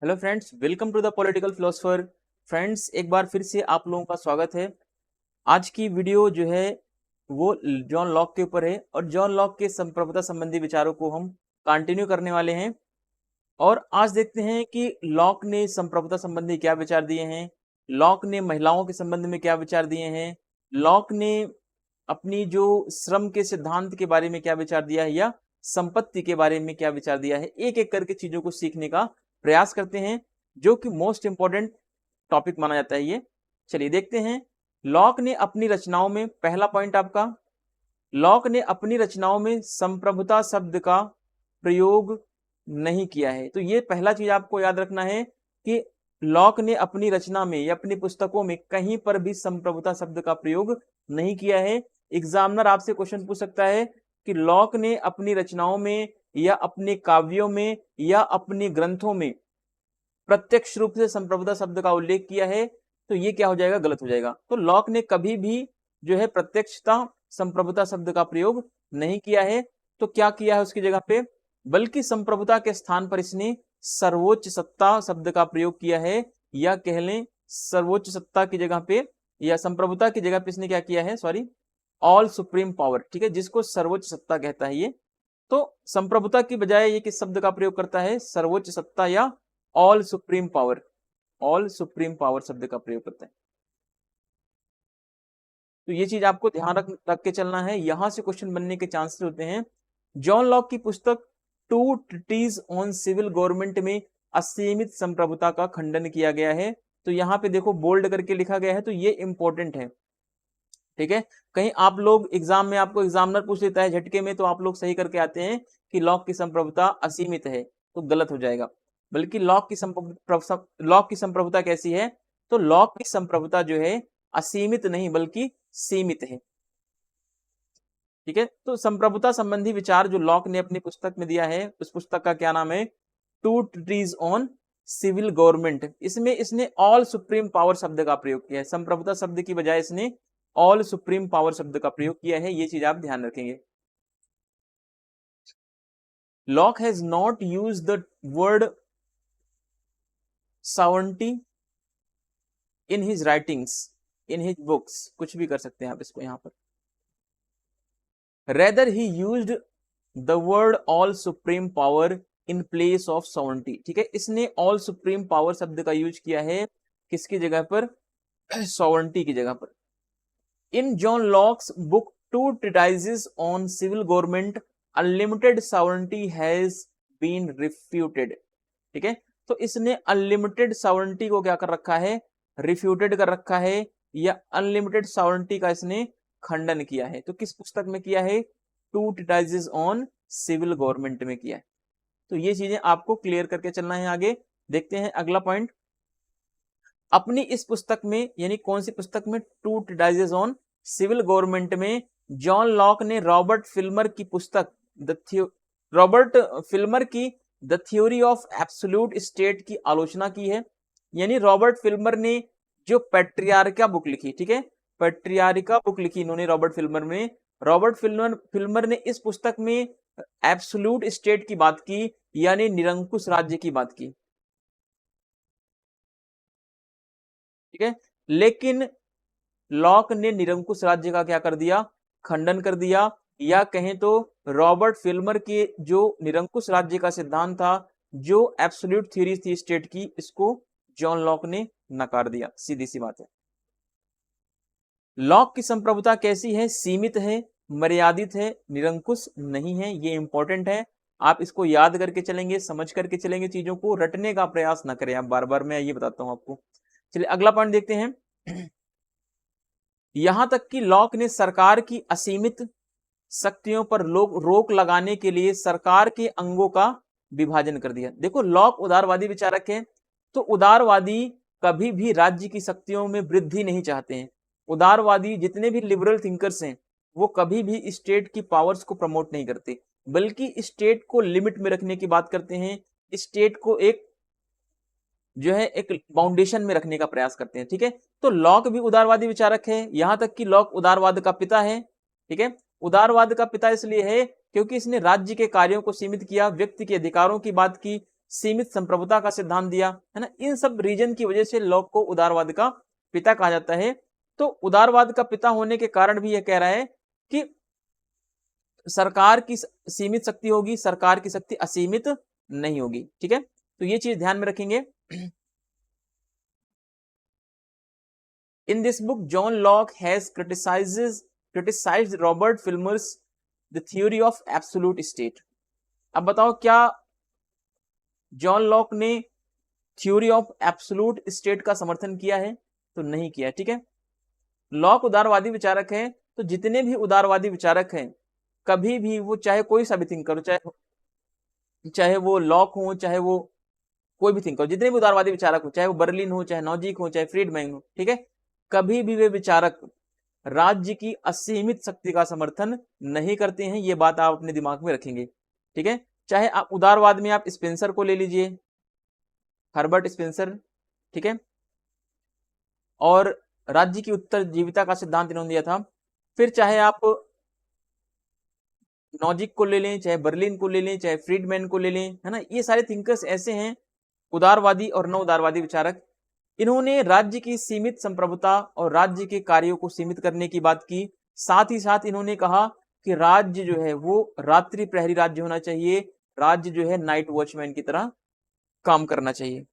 Hello friends, welcome to the political philosopher. Friends, एक बार फिर से आप लोगों का स्वागत है। आज की वीडियो जो है वो जॉन लॉक के ऊपर है और जॉन लॉक के संप्रभुता संबंधी विचारों को हम कंटिन्यू करने वाले हैं। और आज देखते हैं कि लॉक ने संप्रभुता संबंधी क्या विचार दिए हैं, लॉक ने महिलाओं के संबंध में क्या विचार दिए हैं, लॉक ने अपनी जो श्रम के सिद्धांत के बारे में क्या विचार दिया है या संपत्ति के बारे में क्या विचार दिया है। एक एक करके चीजों को सीखने का प्रयास करते हैं, जो कि मोस्ट इंपॉर्टेंट टॉपिक माना जाता है ये। चलिए देखते हैं। लॉक ने अपनी रचनाओं में, पहला पॉइंट आपका, लॉक ने अपनी रचनाओं में संप्रभुता शब्द का प्रयोग नहीं किया है। तो ये पहला चीज आपको याद रखना है कि लॉक ने अपनी रचना में या अपनी पुस्तकों में कहीं पर भी संप्रभुता शब्द का प्रयोग नहीं किया है। एग्जामिनर आपसे क्वेश्चन पूछ सकता है कि लॉक ने अपनी रचनाओं में या अपने काव्यों में या अपने ग्रंथों में प्रत्यक्ष रूप से संप्रभुता शब्द का उल्लेख किया है, तो ये क्या हो जाएगा, गलत हो जाएगा। तो लॉक ने कभी भी जो है प्रत्यक्षता संप्रभुता शब्द का प्रयोग नहीं किया है। तो क्या किया है उसकी जगह पे, बल्कि संप्रभुता के स्थान पर इसने सर्वोच्च सत्ता शब्द का प्रयोग किया है, या कह लें सर्वोच्च सत्ता की जगह पे या संप्रभुता की जगह पे इसने क्या किया है, सॉरी, ऑल सुप्रीम पावर, ठीक है, जिसको सर्वोच्च सत्ता कहता है ये। तो संप्रभुता की बजाय ये किस शब्द का प्रयोग करता है, सर्वोच्च सत्ता या all supreme power, all supreme power शब्द का प्रयोग करता है। तो ये चीज आपको ध्यान रख के चलना है, यहां से क्वेश्चन बनने के चांसेस होते हैं। जॉन लॉक की पुस्तक two treatise on civil government में असीमित संप्रभुता का खंडन किया गया है। तो यहाँ पे देखो बोल्ड करके लिखा गया है, तो ये इंपॉर्टेंट है, ठीक है। कहीं आप लोग एग्जाम में, आपको एग्जामिनर पूछ लेता है झटके में, तो आप लोग सही करके आते हैं कि लॉक की संप्रभुता असीमित है, तो गलत हो जाएगा। बल्कि लॉक की संप्रभुता कैसी है, तो लॉक की संप्रभुता जो है असीमित नहीं बल्कि सीमित है, ठीक है। तो संप्रभुता संबंधी विचार जो लॉक ने अपनी पुस्तक में दिया है, उस पुस्तक का क्या नाम है, two treatise on civil government. इसमें इसने ऑल सुप्रीम पावर शब्द का प्रयोग किया है, संप्रभुता शब्द की बजाय इसने ऑल सुप्रीम पावर शब्द का प्रयोग किया है, ये चीज आप ध्यान रखेंगे। Lock has not use the word sovereignty in his writings, in his books, कुछ भी कर सकते हैं आप इसको यहां पर। Rather he used the word all supreme power in place of sovereignty, ठीक है। इसने ऑल सुप्रीम पावर शब्द का यूज किया है किसकी जगह पर, सॉवरेंटी की जगह पर। In John Locke's book two treatises on civil government unlimited sovereignty has been refuted, ठीक है। तो इसने अनलिमिटेड सॉवरेंटी को क्या कर रखा है, रिफ्यूटेड कर रखा है, या अनलिमिटेड सॉवरेंटी का इसने खंडन किया है। तो किस पुस्तक में किया है, to treatises on civil government में किया है। तो ये चीजें आपको क्लियर करके चलना है। आगे देखते हैं अगला पॉइंट। अपनी इस पुस्तक में, यानी कौन सी पुस्तक में, to treatises on civil government में जॉन लॉक ने रॉबर्ट फिल्मर की पुस्तक रॉबर्ट फिल्मर की the theory of absolute state की आलोचना की है। यानी रॉबर्ट फिल्मर ने जो पैट्रियार्का बुक लिखी, ठीक है, पैट्रियार्का बुक लिखी इन्होंने रॉबर्ट फिल्मर में, रॉबर्ट फिल्मर ने इस पुस्तक में एब्सोल्यूट स्टेट की बात की, यानी निरंकुश राज्य की बात की, ठीक है। लेकिन लॉक ने निरंकुश राज्य का क्या कर दिया, खंडन कर दिया, या कहें तो रॉबर्ट फिल्मर के जो निरंकुश राज्य का सिद्धांत था, जो एब्सोल्यूट थ्योरी थी स्टेट की, इसको जॉन लॉक ने नकार दिया, सीधी सी बात है। लॉक की संप्रभुता कैसी है, सीमित है, मर्यादित है, निरंकुश नहीं है। ये इंपॉर्टेंट है, आप इसको याद करके चलेंगे, समझ करके चलेंगे, चीजों को रटने का प्रयास ना करें आप बार बार, मैं ये बताता हूं आपको। चलिए अगला पॉइंट देखते हैं। यहां तक कि लॉक ने सरकार की असीमित शक्तियों पर रोक लगाने के लिए सरकार के अंगों का विभाजन कर दिया। देखो, लॉक उदारवादी विचारक है, तो उदारवादी कभी भी राज्य की शक्तियों में वृद्धि नहीं चाहते हैं। उदारवादी जितने भी लिबरल थिंकर्स हैं, वो कभी भी स्टेट की पावर्स को प्रमोट नहीं करते, बल्कि स्टेट को लिमिट में रखने की बात करते हैं, स्टेट को एक जो है एक बाउंडेशन में रखने का प्रयास करते हैं, ठीक है। तो लॉक भी उदारवादी विचारक है, यहां तक कि लॉक उदारवाद का पिता है, ठीक है। उदारवाद का पिता इसलिए है क्योंकि इसने राज्य के कार्यों को सीमित किया, व्यक्ति के अधिकारों की बात की, सीमित संप्रभुता का सिद्धांत दिया, है ना। इन सब रीजन की वजह से लॉक को उदारवाद का पिता कहा जाता है। तो उदारवाद का पिता होने के कारण भी यह कह रहा है कि सरकार की सीमित शक्ति होगी, सरकार की शक्ति असीमित नहीं होगी, ठीक है। तो ये चीज ध्यान में रखेंगे। In this book, John Locke has criticized Robert Filmer's The Theory of Absolute State. अब बताओ क्या जॉन लॉक ने थ्योरी ऑफ एब्सोल्यूट स्टेट का समर्थन किया है? तो नहीं किया, ठीक है। लॉक उदारवादी विचारक हैं, तो जितने भी उदारवादी विचारक हैं कभी भी वो चाहे कोई सा भी थिंक करो, चाहे वो लॉक हो, चाहे वो कोई भी थिंक करो, जितने भी उदारवादी विचारक हो, चाहे वो बर्लिन हो, चाहे नॉजिक हो, चाहे फ्रीडमैन हो, ठीक है, कभी भी वे विचारक राज्य की असीमित शक्ति का समर्थन नहीं करते हैं। ये बात आप अपने दिमाग में रखेंगे, ठीक है। चाहे आप उदारवाद में आप स्पेंसर को ले लीजिए, हर्बर्ट स्पेंसर, ठीक है, और राज्य की उत्तरजीविता का सिद्धांत इन्होंने दिया था। फिर चाहे आप नॉजिक को ले लें, चाहे बर्लिन को ले लें, चाहे फ्रीडमैन को ले लें, है ना, ये सारे थिंकर्स ऐसे हैं, उदारवादी और न उदारवादी विचारक। इन्होंने राज्य की सीमित संप्रभुता और राज्य के कार्यों को सीमित करने की बात की। साथ ही साथ इन्होंने कहा कि राज्य जो है वो रात्रि प्रहरी राज्य होना चाहिए, राज्य जो है नाइट वॉचमैन की तरह काम करना चाहिए।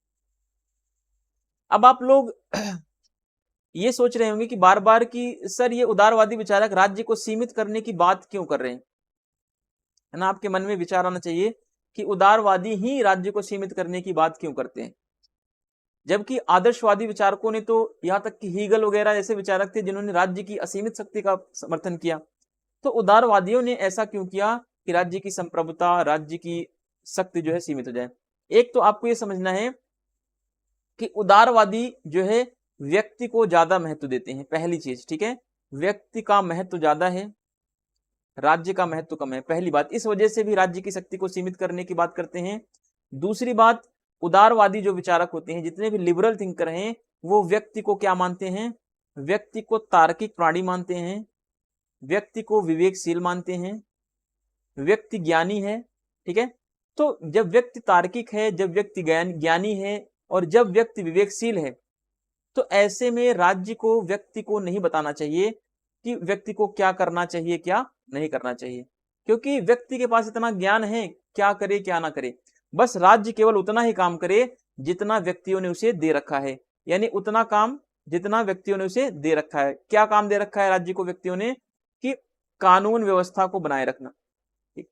अब आप लोग ये सोच रहे होंगे कि बार बार कि सर ये उदारवादी विचारक राज्य को सीमित करने की बात क्यों कर रहे हैं, है ना। आपके मन में विचार आना चाहिए कि उदारवादी ही राज्य को सीमित करने की बात क्यों करते हैं, जबकि आदर्शवादी विचारकों ने तो यहां तक कि हीगल वगैरह ऐसे विचारक थे जिन्होंने राज्य की असीमित शक्ति का समर्थन किया। तो उदारवादियों ने ऐसा क्यों किया कि राज्य की संप्रभुता, राज्य की शक्ति जो है सीमित हो जाए। एक तो आपको यह समझना है कि उदारवादी जो है व्यक्ति को ज्यादा महत्व देते हैं, पहली चीज, ठीक है, व्यक्ति का महत्व ज्यादा है, राज्य का महत्व कम है, पहली बात। इस वजह से भी राज्य की शक्ति को सीमित करने की बात करते हैं। दूसरी बात, उदारवादी जो विचारक होते हैं, जितने भी लिबरल थिंकर हैं, वो व्यक्ति को क्या मानते हैं, व्यक्ति को तार्किक प्राणी मानते हैं, व्यक्ति को विवेकशील मानते हैं, व्यक्ति ज्ञानी है, ठीक है। तो जब व्यक्ति तार्किक है, जब व्यक्ति ज्ञानी है और जब व्यक्ति विवेकशील है, तो ऐसे में राज्य को व्यक्ति को नहीं बताना चाहिए कि व्यक्ति को क्या करना चाहिए, क्या नहीं करना चाहिए, क्योंकि व्यक्ति के पास इतना ज्ञान है, क्या करे क्या ना करे, बस राज्य केवल उतना ही काम करे जितना व्यक्तियों ने उसे दे रखा है, यानी उतना काम जितना व्यक्तियों ने उसे दे रखा है। क्या काम दे रखा है राज्य को व्यक्तियों ने? कि कानून व्यवस्था को बनाए रखना,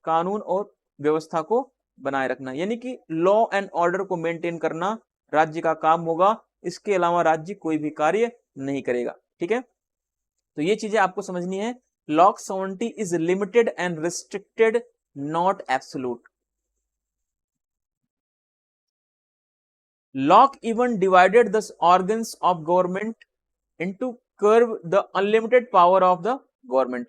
कानून और व्यवस्था को बनाए रखना, यानी कि लॉ एंड ऑर्डर को मेंटेन करना राज्य का काम होगा। इसके अलावा राज्य कोई भी कार्य नहीं करेगा, ठीक है। तो ये चीजें आपको समझनी है। Lock sovereignty is limited and restricted, not absolute. Locke even divided the organs of government into curb the unlimited power of the government।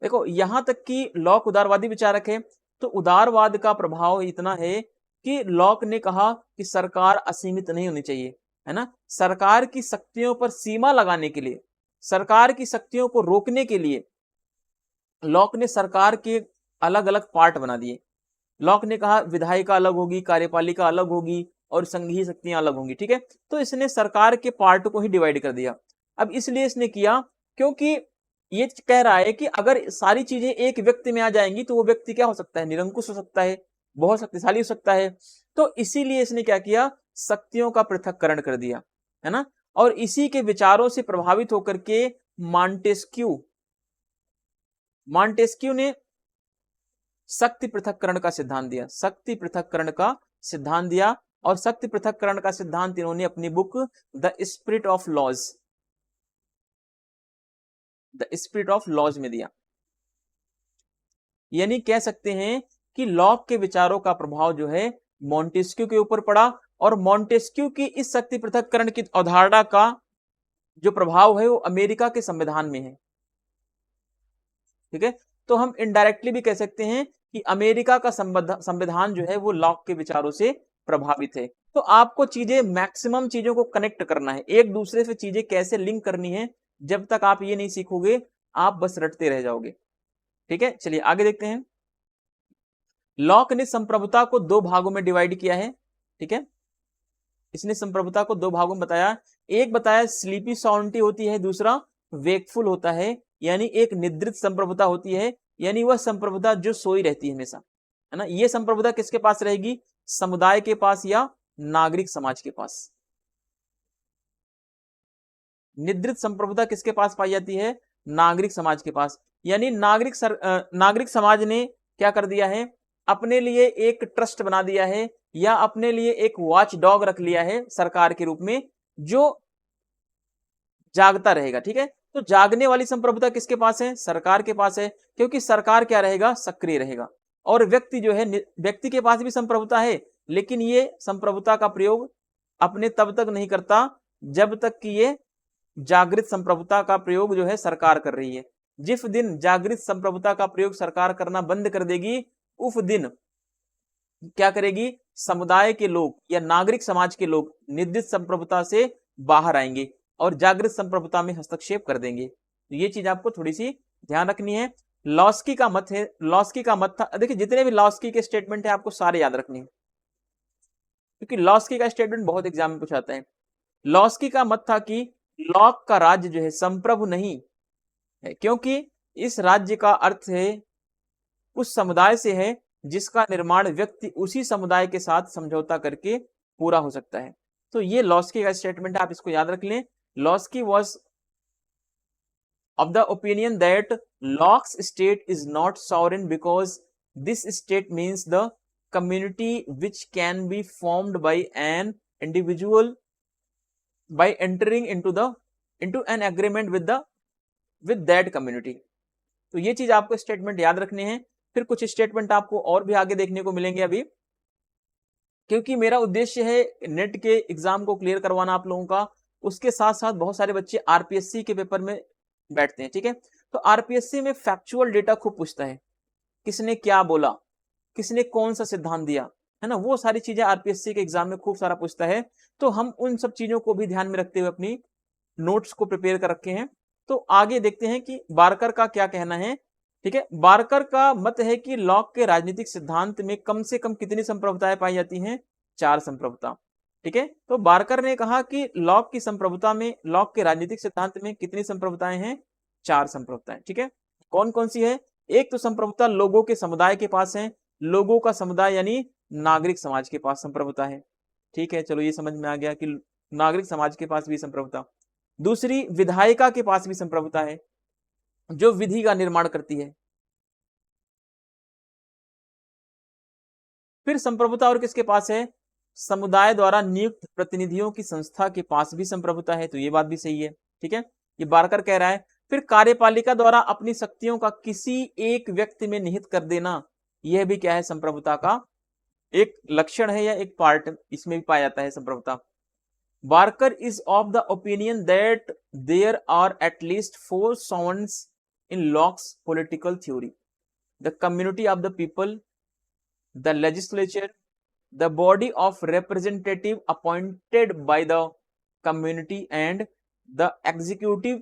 देखो यहां तक कि लॉक उदारवादी विचारक है, तो उदारवाद का प्रभाव इतना है कि लॉक ने कहा कि सरकार असीमित नहीं होनी चाहिए, है ना। सरकार की शक्तियों पर सीमा लगाने के लिए, सरकार की शक्तियों को रोकने के लिए लॉक ने सरकार के अलग अलग पार्ट बना दिए। लॉक ने कहा विधायिका अलग होगी, कार्यपालिका अलग होगी और संघीय शक्तियां अलग होंगी, ठीक है। तो इसने सरकार के पार्ट को ही डिवाइड कर दिया। अब इसलिए इसने किया क्योंकि ये कह रहा है कि अगर सारी चीजें एक व्यक्ति में आ जाएंगी तो वो व्यक्ति क्या हो सकता है, निरंकुश हो सकता है, बहुत शक्तिशाली हो सकता है। तो इसीलिए इसने क्या किया, शक्तियों का पृथक्करण कर दिया, है ना। और इसी के विचारों से प्रभावित होकर के मॉन्टेस्क्यू ने शक्ति पृथक्करण का सिद्धांत दिया, शक्ति पृथक्करण का सिद्धांत दिया। और शक्ति पृथक्करण का सिद्धांत इन्होंने अपनी book the spirit of laws में दिया। यानी कह सकते हैं कि लॉक के विचारों का प्रभाव जो है मॉन्टेस्क्यू के ऊपर पड़ा, और मॉन्टेस्क्यू की इस शक्ति पृथक्करण की अवधारणा का जो प्रभाव है वो अमेरिका के संविधान में है, ठीक है। तो हम इनडायरेक्टली भी कह सकते हैं कि अमेरिका का संविधान जो है वो लॉक के विचारों से प्रभावित है। तो आपको चीजें, मैक्सिमम चीजों को कनेक्ट करना है, एक दूसरे से चीजें कैसे लिंक करनी है। जब तक आप ये नहीं सीखोगे आप बस रटते रह जाओगे, ठीक है। चलिए आगे देखते हैं। लॉक ने संप्रभुता को दो भागों में डिवाइड किया है। ठीक है, इसने संप्रभुता को दो भागों में बताया। एक बताया स्लीपी सॉवरेनिटी होती है, दूसरा वेकफुल होता है, यानी एक निद्रित संप्रभुता होती है, यानी वह संप्रभुता जो सोई रहती है हमेशा, है ना। ये संप्रभुता किसके पास रहेगी? समुदाय के पास या नागरिक समाज के पास। निद्रित संप्रभुता किसके पास पाई जाती है? नागरिक समाज के पास। यानी नागरिक समाज ने क्या कर दिया है? अपने लिए एक ट्रस्ट बना दिया है या अपने लिए एक वॉच डॉग रख लिया है सरकार के रूप में, जो जागता रहेगा। ठीक है, तो जागने वाली संप्रभुता किसके पास है? सरकार के पास है, क्योंकि सरकार क्या रहेगा? सक्रिय रहेगा। और व्यक्ति जो है, व्यक्ति के पास भी संप्रभुता है, लेकिन ये संप्रभुता का प्रयोग अपने तब तक नहीं करता जब तक कि ये जागृत संप्रभुता का प्रयोग जो है सरकार कर रही है। जिस दिन जागृत संप्रभुता का प्रयोग सरकार करना बंद कर देगी, उस दिन क्या करेगी? समुदाय के लोग या नागरिक समाज के लोग निद्रित संप्रभुता से बाहर आएंगे और जागृत संप्रभुता में हस्तक्षेप कर देंगे। तो ये चीज आपको थोड़ी सी ध्यान रखनी है। लॉस्की का मत है, लॉस्की का मत था, देखिए जितने भी लॉस्की के स्टेटमेंट है आपको सारे याद रखने हैं, क्योंकि लॉस्की का स्टेटमेंट बहुत एग्जाम में पूछाता है। लॉस्की का मत था कि लॉक का राज्य जो है संप्रभु नहीं है, क्योंकि इस राज्य का अर्थ है उस समुदाय से है जिसका निर्माण व्यक्ति उसी समुदाय के साथ समझौता करके पूरा हो सकता है। तो ये लॉस्की का स्टेटमेंट है, आप इसको याद रख लें। Laski was of the opinion that Locke's state is not sovereign because this state means the community which can be formed by an individual by entering into an agreement with that community। तो ये चीज आपको statement याद रखने हैं। फिर कुछ statement आपको और भी आगे देखने को मिलेंगे अभी, क्योंकि मेरा उद्देश्य है नेट के एग्जाम को क्लियर करवाना आप लोगों का। उसके साथ साथ बहुत सारे बच्चे आरपीएससी के पेपर में बैठते हैं। ठीक है, तो आरपीएससी में फैक्चुअल डेटा खूब पूछता है, किसने क्या बोला, किसने कौन सा सिद्धांत दिया, है ना, वो सारी चीजें आरपीएससी के एग्जाम में खूब सारा पूछता है। तो हम उन सब चीजों को भी ध्यान में रखते हुए अपनी नोट्स को प्रिपेयर कर रखे हैं। तो आगे देखते हैं कि बार्कर का क्या कहना है। ठीक है, बार्कर का मत है कि लॉक के राजनीतिक सिद्धांत में कम से कम कितनी संप्रभुताएं पाई जाती हैं? 4 संप्रभुता। ठीक है, तो बार्कर ने कहा कि लॉक की संप्रभुता में, लॉक के राजनीतिक सिद्धांत में कितनी संप्रभुताएं हैं? 4 संप्रभुताएं। ठीक है, कौन कौन सी है? एक तो संप्रभुता लोगों के समुदाय के पास है, लोगों का समुदाय यानी नागरिक समाज के पास संप्रभुता है। ठीक है, चलो ये समझ में आ गया कि नागरिक समाज के पास भी संप्रभुता। दूसरी, विधायिका के पास भी संप्रभुता है, जो विधि का निर्माण करती है। फिर संप्रभुता और किसके पास है? समुदाय द्वारा नियुक्त प्रतिनिधियों की संस्था के पास भी संप्रभुता है। तो ये बात भी सही है। ठीक है, ये बार्कर कह रहा है। फिर कार्यपालिका द्वारा अपनी शक्तियों का किसी एक व्यक्ति में निहित कर देना, यह भी क्या है? संप्रभुता का एक लक्षण है या एक पार्ट इसमें भी पाया जाता है संप्रभुता। Barker is of the opinion that there are at least 4 sovereigns in Locke's political theory: the community of the people, the legislature, the body of representative appointed by the community, and the executive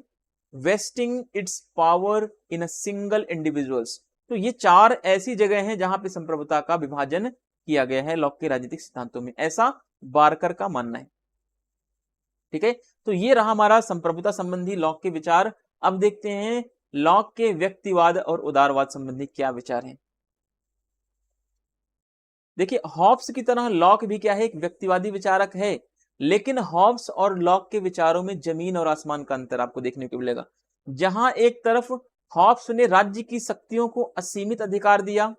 vesting its power in a single individuals। तो ये 4 ऐसी जगह हैं जहां पे संप्रभुता का विभाजन किया गया है लॉक के राजनीतिक सिद्धांतों में, ऐसा बार्कर का मानना है। ठीक है, तो ये रहा हमारा संप्रभुता संबंधी लॉक के विचार। अब देखते हैं लॉक के व्यक्तिवाद और उदारवाद संबंधी क्या विचार हैं। देखिए, हॉब्स की तरह लॉक भी क्या है? एक व्यक्तिवादी विचारक है, लेकिन हॉब्स और लॉक के विचारों में जमीन और आसमान का अंतर आपको देखने को मिलेगा। जहां एक तरफ हॉब्स ने राज्य की शक्तियों को असीमित अधिकार दिया,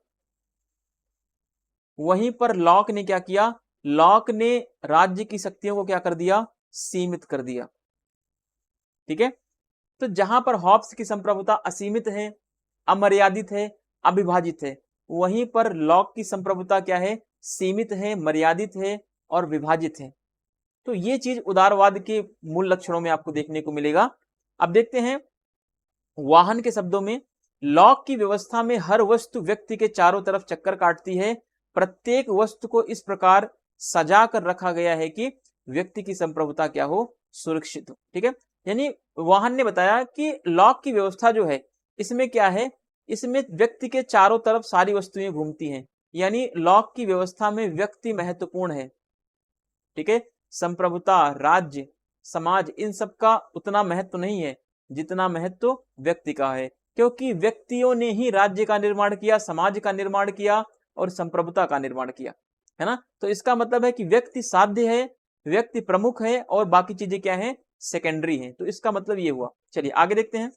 वहीं पर लॉक ने क्या किया? लॉक ने राज्य की शक्तियों को क्या कर दिया? सीमित कर दिया। ठीक है, तो जहां पर हॉब्स की संप्रभुता असीमित है, अमर्यादित है, अविभाजित है, वहीं पर लॉक की संप्रभुता क्या है? सीमित है, मर्यादित है और विभाजित है। तो ये चीज उदारवाद के मूल लक्षणों में आपको देखने को मिलेगा। अब देखते हैं वाहन के शब्दों में, लॉक की व्यवस्था में हर वस्तु व्यक्ति के चारों तरफ चक्कर काटती है। प्रत्येक वस्तु को इस प्रकार सजा कर रखा गया है कि व्यक्ति की संप्रभुता क्या हो? सुरक्षित हो। ठीक है, यानी वाहन ने बताया कि लॉक की व्यवस्था जो है इसमें क्या है? इसमें व्यक्ति के चारों तरफ सारी वस्तुएं घूमती हैं, यानी लॉक की व्यवस्था में व्यक्ति महत्वपूर्ण है। ठीक है। संप्रभुता, राज्य, समाज, इन सब का उतना महत्व नहीं है जितना महत्व व्यक्ति का है, क्योंकि व्यक्तियों ने ही राज्य का निर्माण किया, समाज का निर्माण किया और संप्रभुता का निर्माण किया, है ना। तो इसका मतलब है कि व्यक्ति साध्य है, व्यक्ति प्रमुख है और बाकी चीजें क्या है, सेकेंडरी है। तो इसका मतलब ये हुआ। चलिए आगे देखते हैं।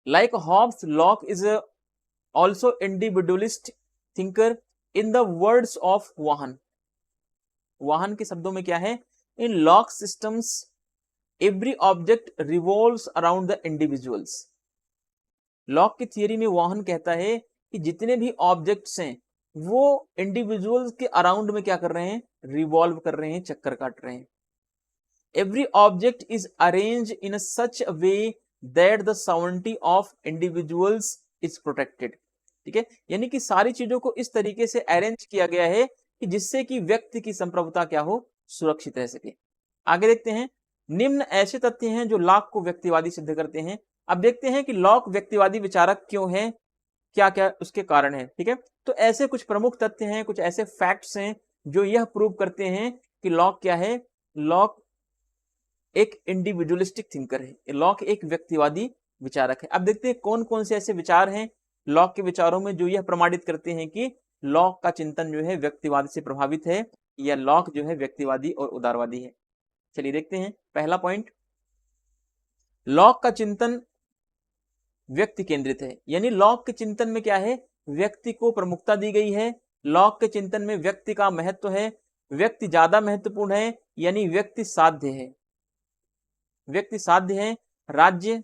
Like Hobbes, Locke is also individualist thinker in the words of Vaughan. Vaughan के शब्दों में क्या है, in Locke systems every object revolves around the individuals. Locke की थियरी में वाहन कहता है कि जितने भी ऑब्जेक्ट्स हैं वो इंडिविजुअल्स के अराउंड में क्या कर रहे हैं, रिवॉल्व कर रहे हैं, चक्कर काट रहे हैं। Every object is arrange in such a way that the sanctity of individuals is protected. ठीक है, यानी कि सारी चीजों को इस तरीके से अरेंज किया गया है कि जिससे कि व्यक्ति की संप्रभुता क्या हो, सुरक्षित रह सके। आगे देखते हैं। निम्न ऐसे तथ्य हैं जो लॉक को व्यक्तिवादी सिद्ध करते हैं। अब देखते हैं कि लॉक व्यक्तिवादी विचारक क्यों है, क्या क्या उसके कारण है। ठीक है, तो ऐसे कुछ प्रमुख तथ्य हैं, कुछ ऐसे फैक्ट्स हैं जो यह प्रूव करते हैं कि लॉक क्या है, लॉक एक इंडिविजुअलिस्टिक थिंकर है, लॉक एक व्यक्तिवादी विचारक है। अब देखते हैं कौन कौन से ऐसे विचार हैं लॉक के विचारों में जो यह प्रमाणित करते हैं कि लॉक का चिंतन जो है व्यक्तिवाद से प्रभावित है, या लॉक जो है व्यक्तिवादी और उदारवादी है। चलिए देखते हैं। पहला पॉइंट, लॉक का चिंतन व्यक्ति केंद्रित है, यानी लॉक के चिंतन में क्या है, व्यक्ति को प्रमुखता दी गई है। लॉक के चिंतन में व्यक्ति का महत्व है, व्यक्ति ज्यादा महत्वपूर्ण है, यानी व्यक्ति साध्य है, व्यक्ति साध्य है। राज्य,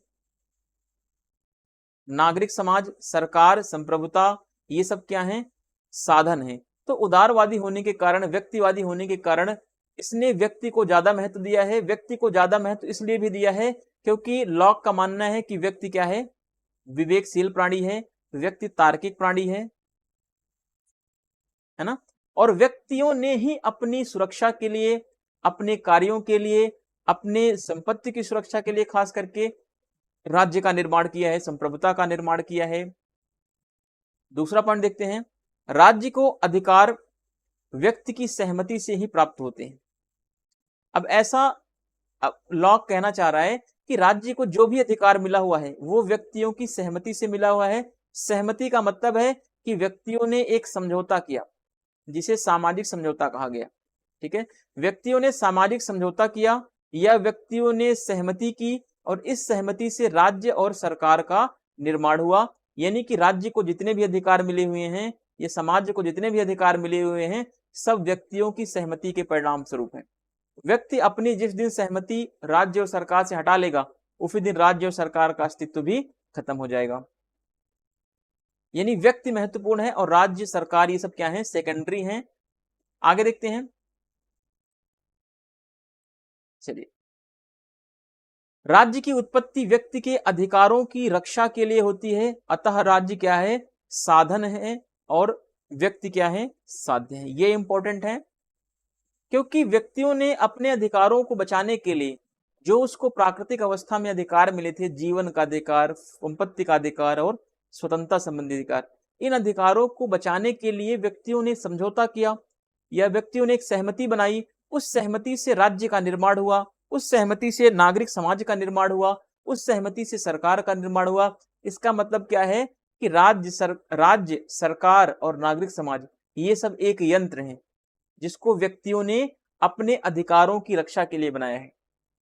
नागरिक समाज, सरकार, संप्रभुता, ये सब क्या है, साधन है। तो उदारवादी होने के कारण, व्यक्तिवादी होने के कारण इसने व्यक्ति को ज्यादा महत्व दिया है। व्यक्ति को ज्यादा महत्व इसलिए भी दिया है क्योंकि लॉक का मानना है कि व्यक्ति क्या है, विवेकशील प्राणी है, व्यक्ति तार्किक प्राणी है ना। और व्यक्तियों ने ही अपनी सुरक्षा के लिए, अपने कार्यों के लिए, अपने संपत्ति की सुरक्षा के लिए खास करके राज्य का निर्माण किया है, संप्रभुता का निर्माण किया है। दूसरा पॉइंट देखते हैं, राज्य को अधिकार व्यक्ति की सहमति से ही प्राप्त होते हैं। अब ऐसा लॉक कहना चाह रहा है कि राज्य को जो भी अधिकार मिला हुआ है वो व्यक्तियों की सहमति से मिला हुआ है। सहमति का मतलब है कि व्यक्तियों ने एक समझौता किया जिसे सामाजिक समझौता कहा गया। ठीक है, व्यक्तियों ने सामाजिक समझौता किया या व्यक्तियों ने सहमति की और इस सहमति से राज्य और सरकार का निर्माण हुआ। यानी कि राज्य को जितने भी अधिकार मिले हुए हैं या समाज को जितने भी अधिकार मिले हुए हैं सब व्यक्तियों की सहमति के परिणाम स्वरूप है। व्यक्ति अपनी जिस दिन सहमति राज्य और सरकार से हटा लेगा उसी दिन राज्य और सरकार का अस्तित्व भी खत्म हो जाएगा। यानी व्यक्ति महत्वपूर्ण है और राज्य, सरकार, ये सब क्या है, सेकेंडरी हैं। आगे देखते हैं। चलिए, राज्य की उत्पत्ति व्यक्ति के अधिकारों की रक्षा के लिए होती है, अतः राज्य क्या है, साधन है और व्यक्ति क्या है, साध्य है। ये इंपॉर्टेंट है क्योंकि व्यक्तियों ने अपने अधिकारों को बचाने के लिए जो उसको प्राकृतिक अवस्था में अधिकार मिले थे, जीवन का अधिकार, संपत्ति का अधिकार और स्वतंत्रता संबंधी अधिकार, इन अधिकारों को बचाने के लिए व्यक्तियों ने समझौता किया या व्यक्तियों ने एक सहमति बनाई। उस सहमति से राज्य का निर्माण हुआ, उस सहमति से नागरिक समाज का निर्माण हुआ, उस सहमति से सरकार का निर्माण हुआ। इसका मतलब क्या है कि राज्य, सरकार और नागरिक समाज ये सब एक यंत्र हैं जिसको व्यक्तियों ने अपने अधिकारों की रक्षा के लिए बनाया है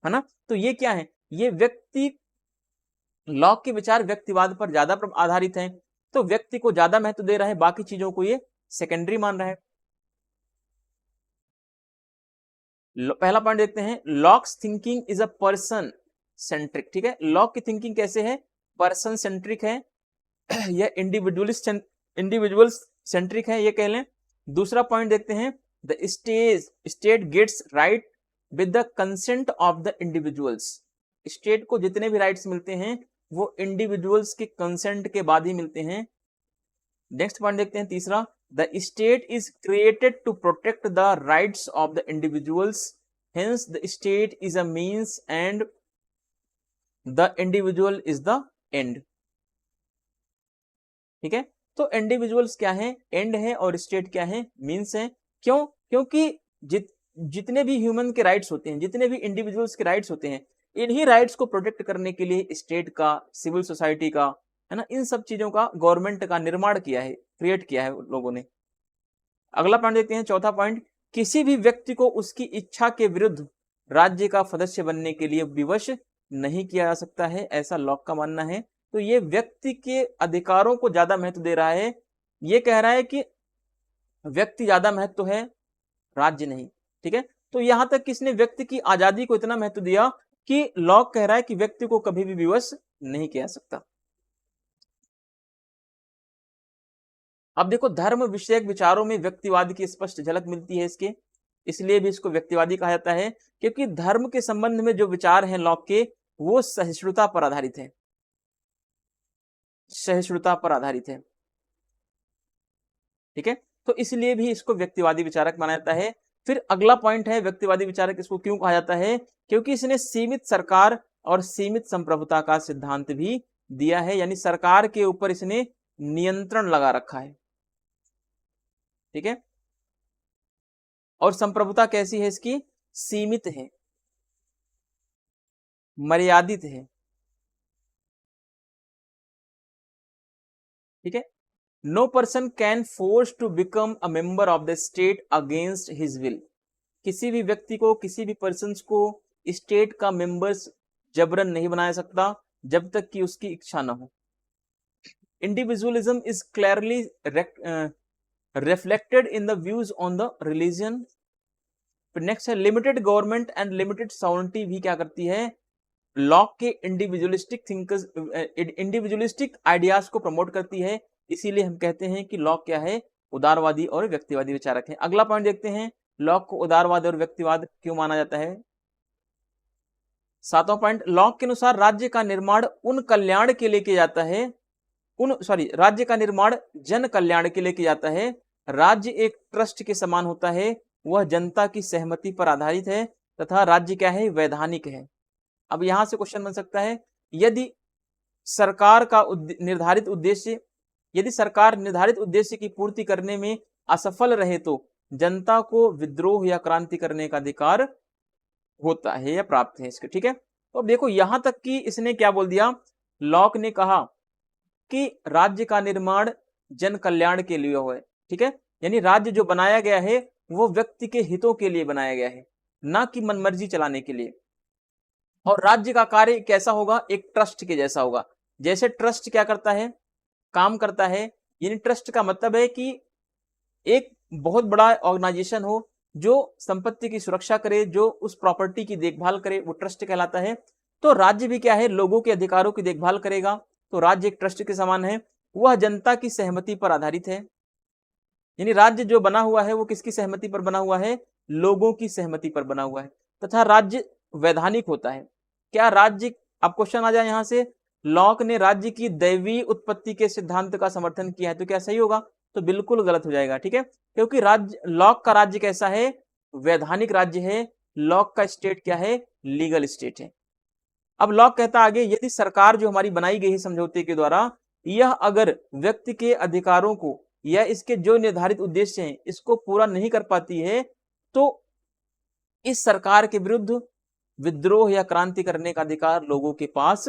ना। तो ये क्या है, ये व्यक्ति, लॉक के विचार व्यक्तिवाद पर ज्यादा आधारित हैं, तो व्यक्ति को ज्यादा महत्व दे रहा है, बाकी चीजों को ये सेकेंडरी मान रहा है। पहला पॉइंट देखते हैं, locks thinking is a person centric. ठीक है, लॉक की थिंकिंग कैसे है, पर्सन सेंट्रिक है यह इंडिविजुअल सेंट्रिक है, ये कह लें। दूसरा पॉइंट देखते हैं, the state gets right with the consent of the individuals. State को जितने भी राइट्स मिलते हैं वो इंडिविजुअल्स के कंसेंट के बाद ही मिलते हैं। नेक्स्ट पॉइंट देखते हैं, तीसरा, the state is created to protect the rights of the individuals, hence the state is a means and the individual is the end. ठीक है, तो इंडिविजुअल्स क्या है, एंड है और स्टेट क्या है, मीन्स है। क्यों, क्योंकि जितने भी ह्यूमन के राइट्स होते हैं, जितने भी इंडिविजुअल्स के राइट्स होते हैं, इन्हीं राइट्स को प्रोटेक्ट करने के लिए स्टेट का, सिविल सोसाइटी का, है ना, इन सब चीजों का गवर्नमेंट का निर्माण किया है, क्रिएट किया है लोगों ने। अगला पॉइंट देखते हैं, चौथा पॉइंट, किसी भी व्यक्ति को उसकी इच्छा के विरुद्ध राज्य का सदस्य बनने के लिए विवश नहीं किया जा सकता है, ऐसा लॉक का मानना है। तो ये व्यक्ति के अधिकारों को ज्यादा महत्व दे रहा है, ये कह रहा है कि व्यक्ति ज्यादा महत्व है, राज्य नहीं। ठीक है, तो यहां तक किसने व्यक्ति की आजादी को इतना महत्व दिया कि लॉक कह रहा है कि व्यक्ति को कभी भी विवश नहीं किया जा सकता। अब देखो, धर्म विषयक विचारों में व्यक्तिवाद की स्पष्ट झलक मिलती है इसके, इसलिए भी इसको व्यक्तिवादी कहा जाता है, क्योंकि धर्म के संबंध में जो विचार हैं लॉक के, वो सहिष्णुता पर आधारित है, सहिष्णुता पर आधारित है। ठीक है, तो इसलिए भी इसको व्यक्तिवादी विचारक माना जाता है। फिर अगला पॉइंट है, व्यक्तिवादी विचारक इसको क्यों कहा जाता है, क्योंकि इसने सीमित सरकार और सीमित संप्रभुता का सिद्धांत भी दिया है, यानी सरकार के ऊपर इसने नियंत्रण लगा रखा है। ठीक है, और संप्रभुता कैसी है इसकी, सीमित है, मर्यादित है। ठीक है, no person can force to become a member of the state against his will, किसी भी व्यक्ति को, किसी भी पर्सन को स्टेट का मेंबर्स जबरन नहीं बनाया सकता जब तक कि उसकी इच्छा न हो। Individualism is clearly reflected in the views on the religion। Next है limited government and limited sovereignty भी क्या करती है, लॉक के इंडिविजुअलिस्टिक थिंकर्स, इंडिविजुअलिस्टिक आइडियाज को प्रमोट करती है। इसीलिए हम कहते हैं कि लॉक क्या है, उदारवादी और व्यक्तिवादी विचारक है। अगला पॉइंट देखते हैं, लॉक को उदारवाद और व्यक्तिवाद क्यों माना जाता है। सातवां पॉइंट, लॉक के अनुसार राज्य का निर्माण उन कल्याण के लिए किया जाता है, राज्य का निर्माण जन कल्याण के लिए किया जाता है। राज्य एक ट्रस्ट के समान होता है, वह जनता की सहमति पर आधारित है तथा राज्य क्या है, वैधानिक है। अब यहां से क्वेश्चन बन सकता है, यदि सरकार का निर्धारित उद्देश्य, यदि सरकार निर्धारित उद्देश्य की पूर्ति करने में असफल रहे तो जनता को विद्रोह या क्रांति करने का अधिकार होता है या प्राप्त है इसके। ठीक है, तो अब देखो यहां तक कि इसने क्या बोल दिया, लॉक ने कहा कि राज्य का निर्माण जन कल्याण के लिए हो है। ठीक है, यानी राज्य जो बनाया गया है वो व्यक्ति के हितों के लिए बनाया गया है, ना कि मनमर्जी चलाने के लिए। और राज्य का कार्य कैसा होगा, एक ट्रस्ट के जैसा होगा। जैसे ट्रस्ट क्या करता है, काम करता है, यानी ट्रस्ट का मतलब है कि एक बहुत बड़ा ऑर्गेनाइजेशन हो जो संपत्ति की सुरक्षा करे, जो उस प्रॉपर्टी की देखभाल करे, वो ट्रस्ट कहलाता है। तो राज्य भी क्या है, लोगों के अधिकारों की देखभाल करेगा, तो राज्य एक ट्रस्ट के समान है। वह जनता की सहमति पर आधारित है, यानी राज्य जो बना हुआ है वो किसकी सहमति पर बना हुआ है, लोगों की सहमति पर बना हुआ है। तथा राज्य वैधानिक होता है। क्या राज्य, अब क्वेश्चन आ जाए यहां से, लॉक ने राज्य की दैवीय उत्पत्ति के सिद्धांत का समर्थन किया है, तो क्या सही होगा, तो बिल्कुल गलत हो जाएगा। ठीक है, क्योंकि राज्य, लॉक का राज्य कैसा है, वैधानिक राज्य है। लॉक का स्टेट क्या है, लीगल स्टेट है। अब लॉक कहता आगे, यदि सरकार जो हमारी बनाई गई है समझौते के द्वारा, यह अगर व्यक्ति के अधिकारों को या इसके जो निर्धारित उद्देश्य हैं इसको पूरा नहीं कर पाती है, तो इस सरकार के विरुद्ध विद्रोह या क्रांति करने का अधिकार लोगों के पास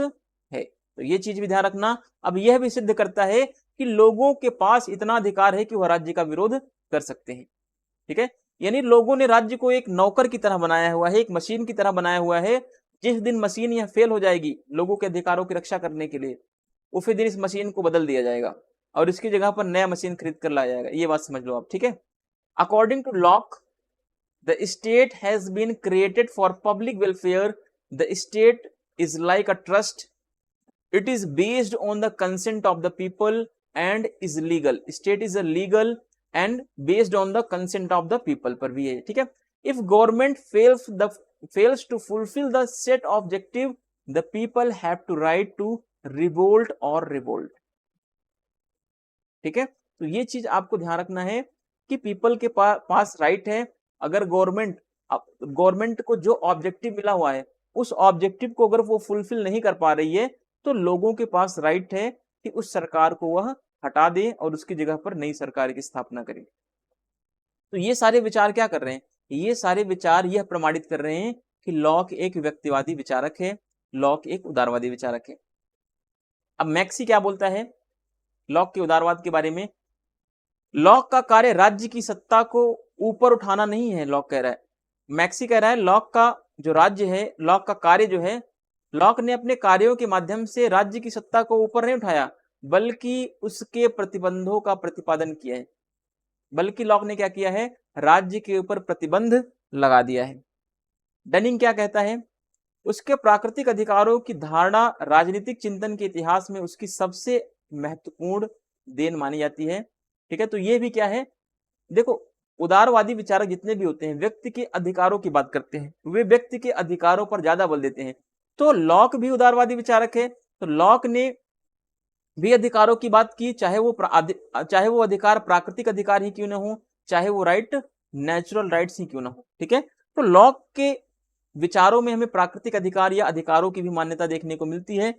है। तो ये चीज भी ध्यान रखना। अब यह भी सिद्ध करता है कि लोगों के पास इतना अधिकार है कि वह राज्य का विरोध कर सकते हैं। ठीक है, यानी लोगों ने राज्य को एक नौकर की तरह बनाया हुआ है, एक मशीन की तरह बनाया हुआ है। जिस दिन मशीन यह फेल हो जाएगी लोगों के अधिकारों की रक्षा करने के लिए, उसी दिन इस मशीन को बदल दिया जाएगा और इसकी जगह पर नया मशीन खरीद कर लाया जाएगा। ये बात समझ लो आप। ठीक है, according to Locke, the state has been created for public welfare. The state is like a trust, it is based on the consent of the people and is legal. State is a legal and based on the consent of the people पर भी है। ठीक है, if government fails to fulfill the set objective, the people have to right to revolt or revolt। ठीक है, तो ये चीज आपको ध्यान रखना है कि पीपल के पास राइट है। अगर गवर्नमेंट को जो ऑब्जेक्टिव मिला हुआ है उस ऑब्जेक्टिव को अगर वो फुलफिल नहीं कर पा रही है, तो लोगों के पास राइट है कि उस सरकार को वह हटा दे और उसकी जगह पर नई सरकार की स्थापना करे। तो ये सारे विचार क्या कर रहे हैं, ये सारे विचार यह प्रमाणित कर रहे हैं कि लॉक एक व्यक्तिवादी विचारक है, लॉक एक उदारवादी विचारक है। अब मैक्सी क्या बोलता है लॉक के उदारवाद के बारे में? लॉक का कार्य राज्य की सत्ता को ऊपर उठाना नहीं है, लॉक कह रहा है। मैक्सी कह रहा है लॉक का जो राज्य है, लॉक का कार्य जो है, लॉक ने अपने कार्यों के माध्यम से राज्य की सत्ता को ऊपर नहीं उठाया, बल्कि उसके प्रतिबंधों का प्रतिपादन किया है। बल्कि लॉक ने क्या किया है? राज्य के ऊपर प्रतिबंध लगा दिया है। डनिंग क्या कहता है? उसके प्राकृतिक अधिकारों की धारणा राजनीतिक चिंतन के इतिहास में उसकी सबसे महत्वपूर्ण देन मानी जाती है। ठीक है, तो ये भी क्या है, देखो उदारवादी विचारक जितने भी होते हैं व्यक्ति के अधिकारों की बात करते हैं, वे व्यक्ति के अधिकारों पर ज्यादा बल देते हैं। तो लॉक भी उदारवादी विचारक है, तो लॉक ने भी अधिकारों की बात की, चाहे वो अधिकार प्राकृतिक अधिकार ही क्यों ना हो, चाहे वो राइट नेचुरल राइट्स ही क्यों ना हो। ठीक है, तो लॉक के विचारों में हमें प्राकृतिक अधिकार या अधिकारों की भी मान्यता देखने को मिलती है,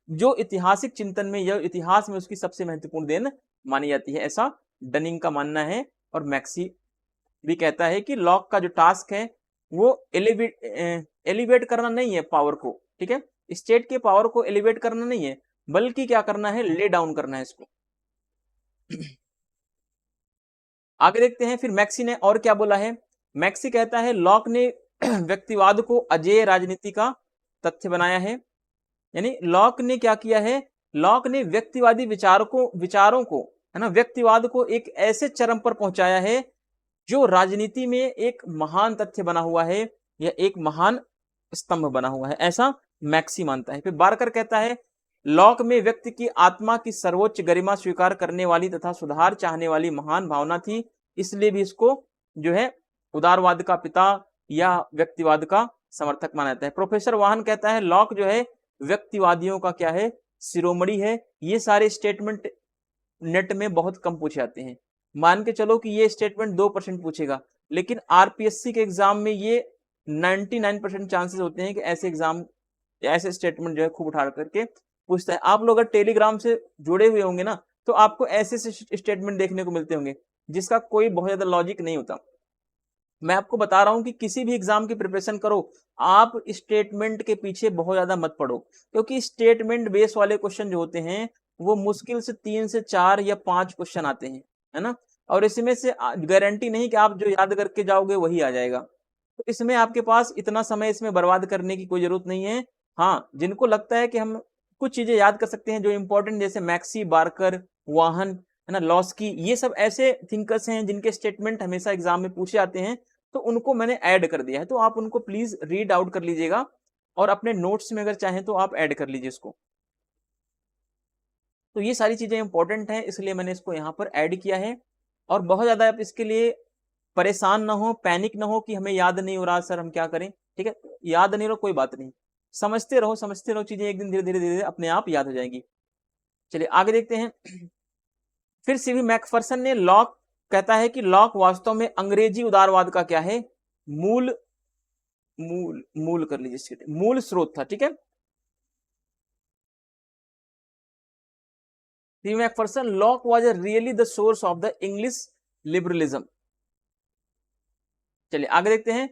जो ऐतिहासिक चिंतन में या इतिहास में उसकी सबसे महत्वपूर्ण देन मानी जाती है, ऐसा डनिंग का मानना है। और मैक्सी भी कहता है कि लॉक का जो टास्क है वो एलिवेट करना नहीं है पावर को, ठीक है, स्टेट के पावर को एलिवेट करना नहीं है, बल्कि क्या करना है, ले डाउन करना है इसको। आगे देखते हैं फिर मैक्सी ने और क्या बोला है। मैक्सी कहता है लॉक ने व्यक्तिवाद को अजेय राजनीति का तथ्य बनाया है। यानी लॉक ने क्या किया है, लॉक ने व्यक्तिवादी विचारों को है ना, व्यक्तिवाद को एक ऐसे चरम पर पहुंचाया है जो राजनीति में एक महान तथ्य बना हुआ है या एक महान स्तंभ बना हुआ है, ऐसा मैक्सी मानता है। फिर बारकर कहता है लॉक में व्यक्ति की आत्मा की सर्वोच्च गरिमा स्वीकार करने वाली तथा सुधार चाहने वाली महान भावना थी, इसलिए भी इसको जो है उदारवाद का पिता या व्यक्तिवाद का समर्थक माना जाता है। प्रोफेसर वाहन कहता है लॉक जो है व्यक्तिवादियों का क्या है, शिरोमणि है। ये सारे स्टेटमेंट नेट में बहुत कम पूछे जाते हैं। मान के चलो कि ये स्टेटमेंट 2% पूछेगा, लेकिन आरपीएससी के एग्जाम में ये 99% चांसेस होते हैं कि ऐसे स्टेटमेंट जो है खूब उठा करके पूछता है। आप लोग अगर टेलीग्राम से जुड़े हुए होंगे ना, तो आपको ऐसे स्टेटमेंट देखने को मिलते होंगे जिसका कोई बहुत ज्यादा लॉजिक नहीं होता। मैं आपको बता रहा हूं कि किसी भी एग्जाम की प्रिपरेशन करो, आप स्टेटमेंट के पीछे बहुत ज्यादा मत पढ़ो, क्योंकि स्टेटमेंट बेस वाले क्वेश्चन जो होते हैं वो मुश्किल से 3 से 4 या 5 क्वेश्चन आते हैं, है ना, और इसमें से गारंटी नहीं कि आप जो याद करके जाओगे वही आ जाएगा। तो इसमें आपके पास इतना समय इसमें बर्बाद करने की कोई जरूरत नहीं है। हाँ, जिनको लगता है कि हम कुछ चीजें याद कर सकते हैं जो इंपॉर्टेंट, जैसे मैक्सी, बार्कर, वाहन, है ना, लॉस्की, ये सब ऐसे थिंकर्स हैं जिनके स्टेटमेंट हमेशा एग्जाम में पूछे जाते हैं, तो उनको मैंने ऐड कर दिया है, तो आप उनको प्लीज रीड आउट कर लीजिएगा और अपने नोट्स में अगर चाहें तो आप ऐड कर लीजिए इसको। तो ये सारी चीजें इंपॉर्टेंट हैं, इसलिए मैंने इसको यहाँ पर ऐड किया है। और बहुत ज्यादा आप इसके लिए परेशान ना हो, पैनिक ना हो कि हमें याद नहीं हो रहा सर हम क्या करें। ठीक है, याद नहीं हो कोई बात नहीं, समझते रहो चीजें, एक दिन धीरे धीरे धीरे अपने आप याद हो जाएंगी। चलिए आगे देखते हैं। फिर सीवी मैकफरसन ने लॉक कहता है कि लॉक वास्तव में अंग्रेजी उदारवाद का क्या है, मूल मूल मूल कर लीजिए, मूल स्रोत था। ठीक है, CV McPherson, lock was really the source of the English liberalism. चलिए आगे देखते हैं।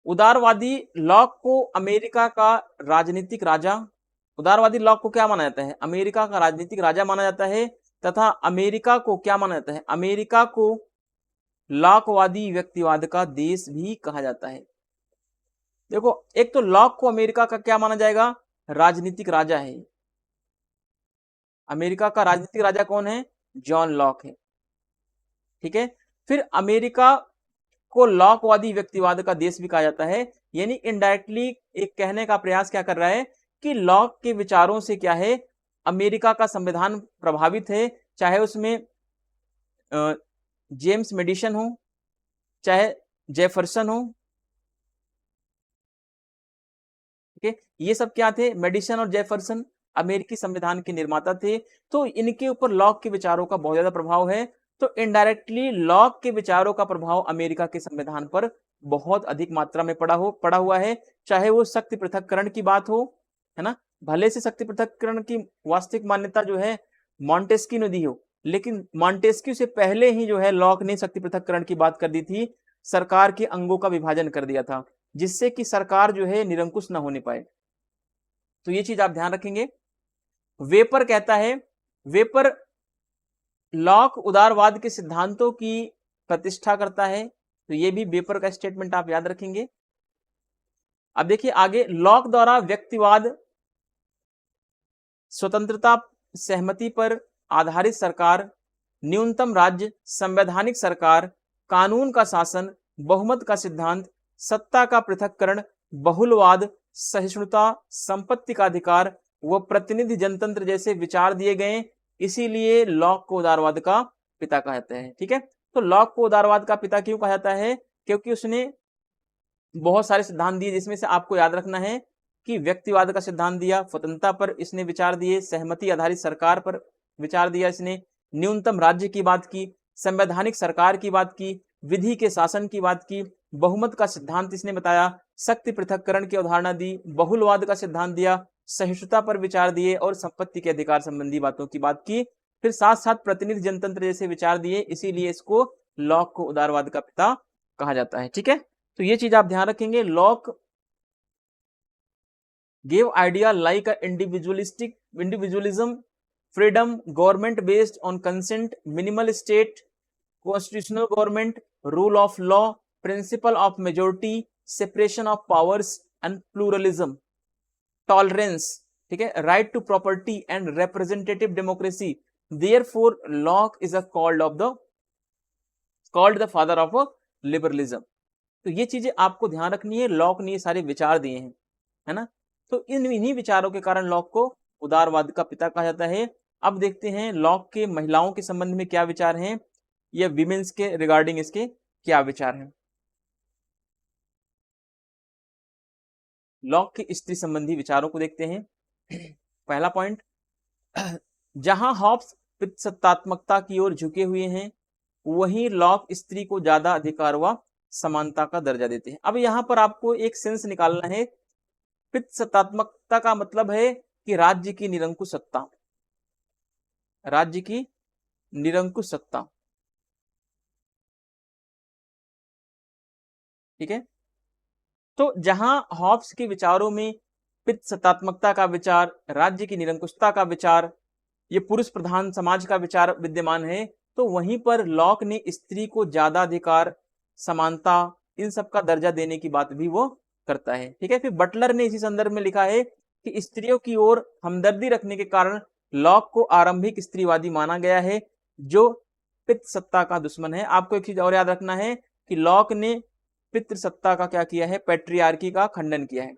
उदारवादी लॉक को अमेरिका का राजनीतिक राजा, उदारवादी लॉक को क्या माना जाता है, अमेरिका का राजनीतिक राजा माना जाता है, तथा अमेरिका को क्या माना जाता है, अमेरिका को लॉकवादी व्यक्तिवाद का देश भी कहा जाता है। देखो, एक तो लॉक को अमेरिका का क्या माना जाएगा, राजनीतिक राजा है। अमेरिका का राजनीतिक राजा कौन है, जॉन लॉक है। ठीक है, फिर अमेरिका को लॉकवादी व्यक्तिवाद का देश भी कहा जाता है, यानी इनडायरेक्टली एक कहने का प्रयास क्या कर रहा है कि लॉक के विचारों से क्या है, अमेरिका का संविधान प्रभावित है, चाहे उसमें जेम्स मेडिसन हो, चाहे जेफरसन हो। ठीक है, ये सब क्या थे, मेडिसन और जेफरसन अमेरिकी संविधान के निर्माता थे, तो इनके ऊपर लॉक के विचारों का बहुत ज्यादा प्रभाव है। तो इनडायरेक्टली लॉक के विचारों का प्रभाव अमेरिका के संविधान पर बहुत अधिक मात्रा में पड़ा हुआ है, चाहे वो शक्ति पृथक्करण की बात हो, है ना, भले से शक्ति पृथक्करण की वास्तविक मान्यता जो है मॉन्टेस्क्यू ने दी हो, लेकिन मॉन्टेस्क्यू से पहले ही जो है लॉक ने शक्ति पृथक्करण की बात कर दी थी, सरकार के अंगों का विभाजन कर दिया था, जिससे कि सरकार जो है निरंकुश न होने पाए। तो ये चीज आप ध्यान रखेंगे। वेपर कहता है, वेपर लॉक उदारवाद के सिद्धांतों की प्रतिष्ठा करता है, तो ये भी वेपर का स्टेटमेंट आप याद रखेंगे। अब देखिए आगे, लॉक द्वारा व्यक्तिवाद, स्वतंत्रता, सहमति पर आधारित सरकार, न्यूनतम राज्य, संवैधानिक सरकार, कानून का शासन, बहुमत का सिद्धांत, सत्ता का पृथक्करण, बहुलवाद, सहिष्णुता, संपत्ति का अधिकार व प्रतिनिधि जनतंत्र जैसे विचार दिए गए, इसीलिए लॉक को उदारवाद का पिता कहा जाता है। ठीक है, तो लॉक को उदारवाद का पिता क्यों कहा जाता है? क्योंकि उसने बहुत सारे सिद्धांत दिए, जिसमें से आपको याद रखना है कि व्यक्तिवाद का सिद्धांत दिया, स्वतंत्रता पर इसने विचार दिए, सहमति आधारित सरकार पर विचार दिया इसने, न्यूनतम राज्य की बात की, संवैधानिक सरकार की बात की, विधि के शासन की बात की, बहुमत का सिद्धांत इसने बताया, शक्ति पृथक्करण की अवधारणा दी, बहुलवाद का सिद्धांत दिया, सहिष्णुता पर विचार दिए और संपत्ति के अधिकार संबंधी बातों की बात की, फिर साथ साथ प्रतिनिधि जनतंत्र जैसे विचार दिए, इसीलिए इसको लॉक को उदारवाद का पिता कहा जाता है। ठीक है, तो ये चीज आप ध्यान रखेंगे। Lock gave idea like a individualism, freedom, government based on consent, minimal state, constitutional government, rule of law, principle of majority, separation of powers and pluralism, tolerance, ठीक है, right to property and representative democracy. Therefore Locke is called the father of liberalism. तो ये चीजें आपको ध्यान रखनी है। Lock ने ये सारे विचार दिए हैं, है ना, तो इन्हीं विचारों के कारण लॉक को उदारवाद का पिता कहा जाता है। अब देखते हैं लॉक के महिलाओं के संबंध में क्या विचार हैं, या विमेन्स के रिगार्डिंग इसके क्या विचार हैं। लॉक के स्त्री संबंधी विचारों को देखते हैं। पहला पॉइंट, जहां हॉब्स पितृसत्तात्मकता की ओर झुके हुए हैं, वहीं लॉक स्त्री को ज्यादा अधिकार व समानता का दर्जा देते हैं। अब यहां पर आपको एक सेंस निकालना है। पितृसत्तात्मकता का मतलब है कि राज्य की निरंकुश सत्ता, राज्य की निरंकुश सत्ता। ठीक है, तो जहां हॉब्स के विचारों में पितृसत्तात्मकता का विचार, राज्य की निरंकुशता का विचार, ये पुरुष प्रधान समाज का विचार विद्यमान है, तो वहीं पर लॉक ने स्त्री को ज्यादा अधिकार, समानता, इन सब का दर्जा देने की बात भी वो करता है। ठीक है, फिर बटलर ने इसी संदर्भ में लिखा है कि स्त्रियों की ओर हमदर्दी रखने के कारण लॉक को आरंभिक स्त्रीवादी माना गया है, जो पितृसत्ता का दुश्मन है। आपको एक चीज और याद रखना है कि लॉक ने पितृसत्ता का क्या किया है, पैट्रियार्की का खंडन किया है,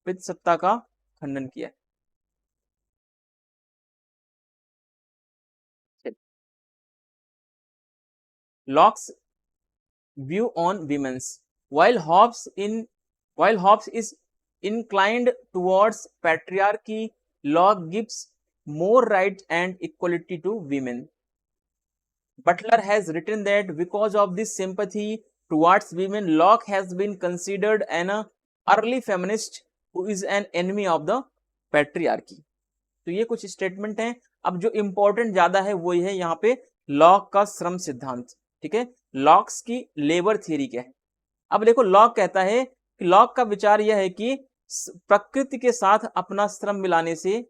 पितृसत्ता का खंडन किया है। Locke's view on women's, while Hobbes is inclined towards patriarchy, Locke gives more rights and equality to women. Butler has written that because of this sympathy towards women, Locke has been considered an early feminist who is an enemy of the patriarchy. तो ये कुछ statement हैं। अब जो important ज्यादा है वो है यहाँ पे लॉक का श्रम सिद्धांत। ठीक है, लॉक्स की लेबर थ्योरी क्या है। अब देखो, लॉक कहता है कि लॉक का विचार यह है कि प्रकृति के साथ अपना श्रम मिलाने से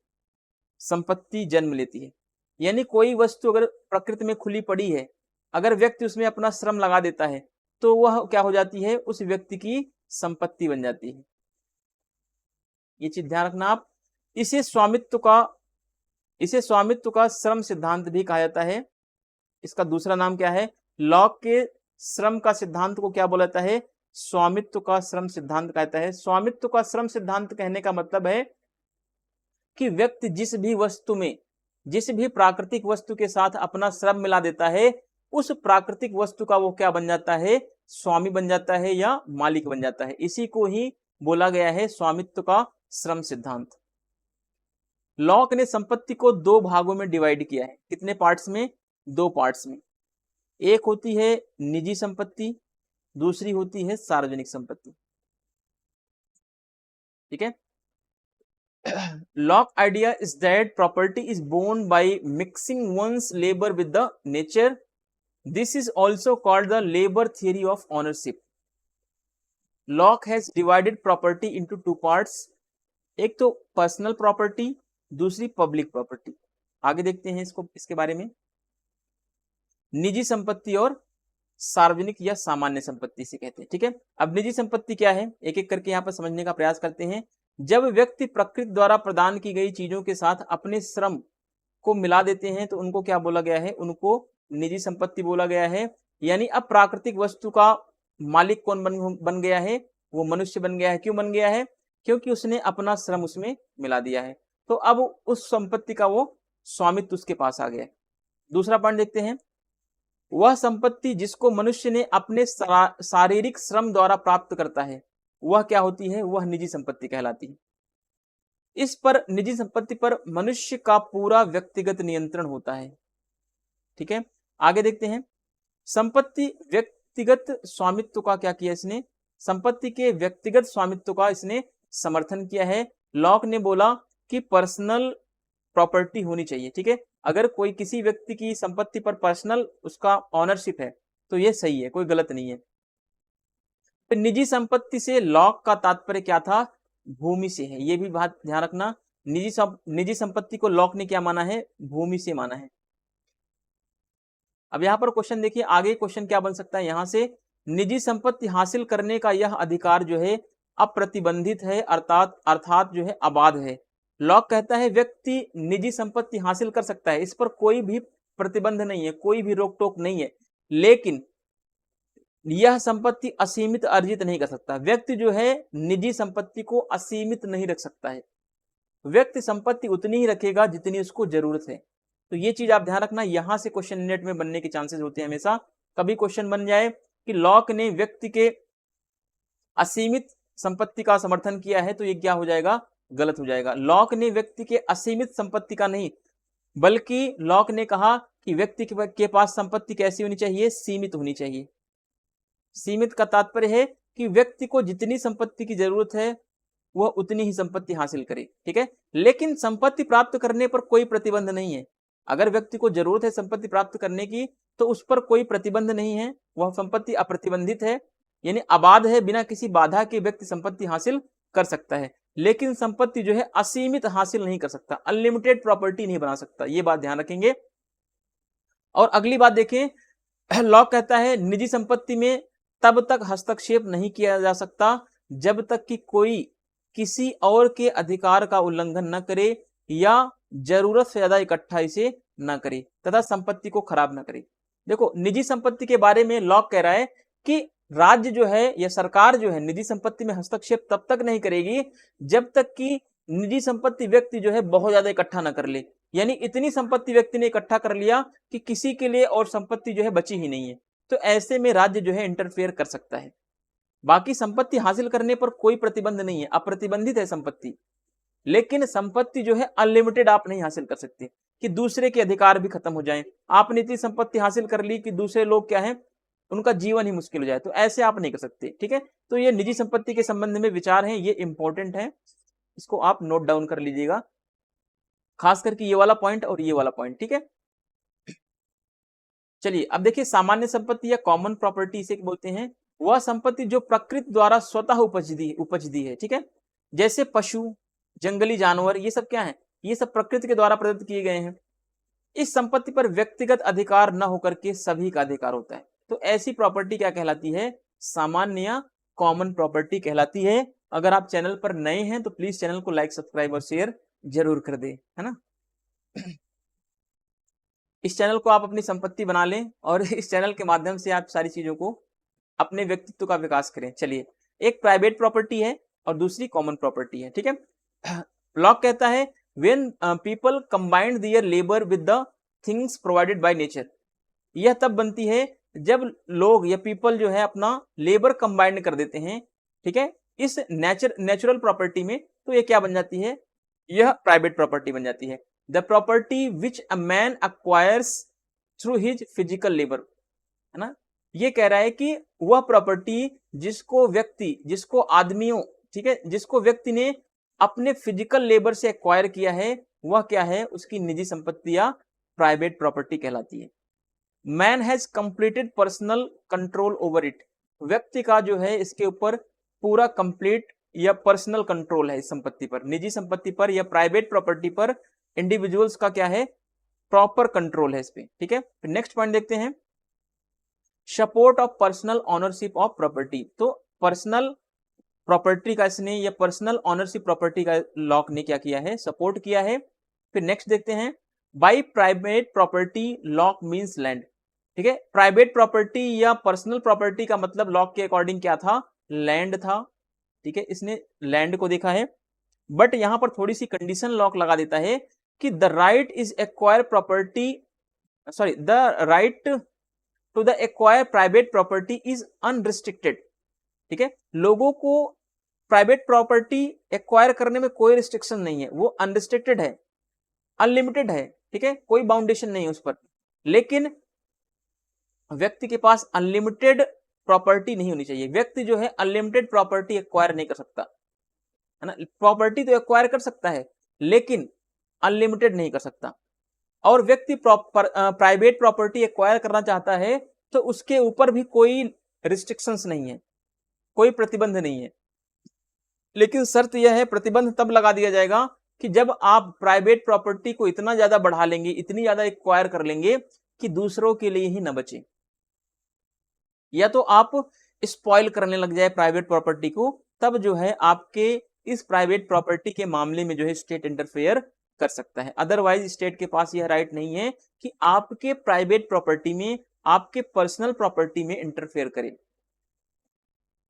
संपत्ति जन्म लेती है। यानी कोई वस्तु अगर प्रकृति में खुली पड़ी है, अगर व्यक्ति उसमें अपना श्रम लगा देता है, तो वह क्या हो जाती है, उस व्यक्ति की संपत्ति बन जाती है। ये चीज ध्यान रखना आप। इसे स्वामित्व का श्रम सिद्धांत भी कहा जाता है। इसका दूसरा नाम क्या है, लॉक के श्रम का सिद्धांत को क्या बोला जाता है, स्वामित्व का श्रम सिद्धांत कहता है। स्वामित्व का श्रम सिद्धांत कहने का मतलब है कि व्यक्ति जिस भी वस्तु में, जिस भी प्राकृतिक वस्तु के साथ अपना श्रम मिला देता है, उस प्राकृतिक वस्तु का वो क्या बन जाता है, स्वामी बन जाता है या मालिक बन जाता है। इसी को ही बोला गया है स्वामित्व का श्रम सिद्धांत। लॉक ने संपत्ति को दो भागों में डिवाइड किया है। कितने पार्ट्स में, दो पार्ट्स में। एक होती है निजी संपत्ति, दूसरी होती है सार्वजनिक संपत्ति। ठीक है, Locke idea is that property is born by mixing one's labour with the nature. This is also called the labour theory of ownership. Locke has divided property into two parts. एक तो पर्सनल प्रॉपर्टी, दूसरी public property. आगे देखते हैं इसको, इसके बारे में. निजी संपत्ति और सार्वजनिक या सामान्य संपत्ति से कहते हैं. ठीक है, अब निजी संपत्ति क्या है, एक एक करके यहाँ पर समझने का प्रयास करते हैं. जब व्यक्ति प्रकृति द्वारा प्रदान की गई चीजों के साथ अपने श्रम को मिला देते हैं तो उनको क्या बोला गया है, उनको निजी संपत्ति बोला गया है. यानी अब प्राकृतिक वस्तु का मालिक कौन बन गया है, वो मनुष्य बन गया है. क्यों बन गया है, क्योंकि उसने अपना श्रम उसमें मिला दिया है. तो अब उस संपत्ति का वो स्वामित्व उसके पास आ गया. दूसरा पॉइंट देखते हैं. वह संपत्ति जिसको मनुष्य ने अपने शारीरिक श्रम द्वारा प्राप्त करता है वह क्या होती है, वह निजी संपत्ति कहलाती है. इस पर निजी संपत्ति पर मनुष्य का पूरा व्यक्तिगत नियंत्रण होता है. ठीक है, आगे देखते हैं. संपत्ति व्यक्तिगत स्वामित्व का क्या किया इसने, संपत्ति के व्यक्तिगत स्वामित्व का इसने समर्थन किया है. लॉक ने बोला कि पर्सनल प्रॉपर्टी होनी चाहिए. ठीक है, अगर कोई किसी व्यक्ति की संपत्ति पर पर्सनल उसका ऑनरशिप है तो ये सही है, कोई गलत नहीं है. तो निजी संपत्ति से लॉक का तात्पर्य क्या था, भूमि से है. ये भी बात ध्यान रखना, निजी संपत्ति को लॉक ने क्या माना है, भूमि से माना है. अब यहाँ पर क्वेश्चन देखिए, आगे क्वेश्चन क्या बन सकता है यहां से. निजी संपत्ति हासिल करने का यह अधिकार जो है अप्रतिबंधित है, अर्थात जो है अबाध है. लॉक कहता है व्यक्ति निजी संपत्ति हासिल कर सकता है, इस पर कोई भी प्रतिबंध नहीं है, कोई भी रोक टोक नहीं है, लेकिन यह संपत्ति असीमित अर्जित नहीं कर सकता. व्यक्ति जो है निजी संपत्ति को असीमित नहीं रख सकता है. व्यक्ति संपत्ति उतनी ही रखेगा जितनी उसको जरूरत है. तो ये चीज आप ध्यान रखना, यहां से क्वेश्चन नेट में बनने के चांसेस होते हैं हमेशा. कभी क्वेश्चन बन जाए कि लॉक ने व्यक्ति के असीमित संपत्ति का समर्थन किया है तो ये क्या हो जाएगा, गलत हो जाएगा. लॉक ने व्यक्ति के असीमित संपत्ति का नहीं, बल्कि लॉक ने कहा कि व्यक्ति के पास संपत्ति कैसी होनी चाहिए, सीमित होनी चाहिए. सीमित का तात्पर्य है कि व्यक्ति को जितनी संपत्ति की जरूरत है वह उतनी ही संपत्ति हासिल करे. ठीक है, लेकिन संपत्ति प्राप्त करने पर कोई प्रतिबंध नहीं है. अगर व्यक्ति को जरूरत है संपत्ति प्राप्त करने की तो उस पर कोई प्रतिबंध नहीं है, वह संपत्ति अप्रतिबंधित है, यानी आबाद है, बिना किसी बाधा के व्यक्ति संपत्ति हासिल कर सकता है. लेकिन संपत्ति जो है असीमित हासिल नहीं कर सकता, अनलिमिटेड प्रॉपर्टी नहीं बना सकता. ये बात ध्यान रखेंगे. और अगली बात देखें, लॉक कहता है निजी संपत्ति में तब तक हस्तक्षेप नहीं किया जा सकता जब तक कि कोई किसी और के अधिकार का उल्लंघन न करे या जरूरत से ज्यादा इकट्ठा इसे न करे तथा संपत्ति को खराब न करे. देखो, निजी संपत्ति के बारे में लॉक कह रहा है कि राज्य जो है या सरकार जो है निजी संपत्ति में हस्तक्षेप तब तक नहीं करेगी जब तक कि निजी संपत्ति व्यक्ति जो है बहुत ज्यादा इकट्ठा न कर ले. यानी इतनी संपत्ति व्यक्ति ने इकट्ठा कर लिया कि किसी के लिए और संपत्ति जो है बची ही नहीं है, तो ऐसे में राज्य जो है इंटरफेयर कर सकता है. बाकी संपत्ति हासिल करने पर कोई प्रतिबंध नहीं है, अप्रतिबंधित है संपत्ति. लेकिन संपत्ति जो है अनलिमिटेड आप नहीं हासिल कर सकते कि दूसरे के अधिकार भी खत्म हो जाएं. आपने इतनी संपत्ति हासिल कर ली कि दूसरे लोग क्या है, उनका जीवन ही मुश्किल हो जाए, तो ऐसे आप नहीं कर सकते. ठीक है, तो ये निजी संपत्ति के संबंध में विचार हैं, ये इंपॉर्टेंट है, इसको आप नोट डाउन कर लीजिएगा, खास करके ये वाला पॉइंट और ये वाला पॉइंट. ठीक है, चलिए अब देखिए, सामान्य संपत्ति या कॉमन प्रॉपर्टी इसे बोलते हैं. वह संपत्ति जो प्रकृति द्वारा स्वतः उपजती है. ठीक है, जैसे पशु, जंगली जानवर, ये सब क्या है, ये सब प्रकृति के द्वारा प्रदत्त किए गए हैं. इस संपत्ति पर व्यक्तिगत अधिकार न होकर के सभी का अधिकार होता है. तो ऐसी प्रॉपर्टी क्या कहलाती है, सामान्य या कॉमन प्रॉपर्टी कहलाती है. अगर आप चैनल पर नए हैं तो प्लीज चैनल को लाइक, सब्सक्राइब और शेयर जरूर कर दे, है ना. इस चैनल को आप अपनी संपत्ति बना लें और इस चैनल के माध्यम से आप सारी चीजों को, अपने व्यक्तित्व का विकास करें. चलिए, एक प्राइवेट प्रॉपर्टी है और दूसरी कॉमन प्रॉपर्टी है. ठीक है, लॉक कहता है when people combined their labour with the things provided by nature. यह तब बनती है जब लोग या पीपल जो है अपना लेबर कंबाइंड कर देते हैं. ठीक है, इस नेचुरल प्रॉपर्टी में, तो ये क्या बन जाती है, यह प्राइवेट प्रॉपर्टी बन जाती है. The property which a man acquires through his physical labour, है ना. ये कह रहा है कि वह प्रॉपर्टी जिसको आदमियों, ठीक है, जिसको व्यक्ति ने अपने फिजिकल लेबर से एक्वायर किया है वह क्या है, उसकी निजी संपत्ति या प्राइवेट प्रॉपर्टी कहलाती है। Man has completed personal control over it, व्यक्ति का जो है इसके ऊपर पूरा कंप्लीट या पर्सनल कंट्रोल है इस संपत्ति पर, निजी संपत्ति पर या प्राइवेट प्रॉपर्टी पर इंडिविजुअल्स का क्या है, प्रॉपर कंट्रोल है इस पे। ठीक है, फिर नेक्स्ट पॉइंट देखते हैं, support of personal ownership of property. तो पर्सनल प्रॉपर्टी का इसने या पर्सनल ऑनरशिप प्रॉपर्टी का लॉक ने क्या किया है, सपोर्ट किया है। फिर नेक्स्ट देखते हैं, by private property lock means land. ठीक है, प्राइवेट प्रॉपर्टी या पर्सनल प्रॉपर्टी का मतलब लॉक के अकॉर्डिंग क्या था, लैंड था। ठीक है, इसने लैंड को देखा है, बट यहां पर थोड़ी सी कंडीशन लॉक लगा देता है कि the right is acquire property, sorry the right to the acquire private property is unrestricted. ठीक है, लोगों को प्राइवेट प्रॉपर्टी एक्वायर करने में कोई रिस्ट्रिक्शन नहीं है, वो अनरिस्ट्रिक्टेड है, अनलिमिटेड है। ठीक है, कोई बाउंडेशन नहीं है उस पर, लेकिन व्यक्ति के पास अनलिमिटेड प्रॉपर्टी नहीं होनी चाहिए। व्यक्ति जो है अनलिमिटेड प्रॉपर्टी एक्वायर नहीं कर सकता, है ना। प्रॉपर्टी तो एक्वायर कर सकता है लेकिन अनलिमिटेड नहीं कर सकता। और व्यक्ति प्राइवेट प्रॉपर्टी एक्वायर करना चाहता है तो उसके ऊपर भी कोई रिस्ट्रिक्शंस नहीं है, कोई प्रतिबंध नहीं है। लेकिन शर्त यह है, प्रतिबंध तब लगा दिया जाएगा कि जब आप प्राइवेट प्रॉपर्टी को इतना ज्यादा बढ़ा लेंगे, इतनी ज्यादा एक्वायर कर लेंगे कि दूसरों के लिए ही न बचे, या तो आप स्पॉइल करने लग जाए प्राइवेट प्रॉपर्टी को, तब जो है आपके इस प्राइवेट प्रॉपर्टी के मामले में जो है स्टेट इंटरफेयर कर सकता है। अदरवाइज स्टेट के पास यह राइट नहीं है कि आपके प्राइवेट प्रॉपर्टी में, आपके पर्सनल प्रॉपर्टी में इंटरफेयर करे।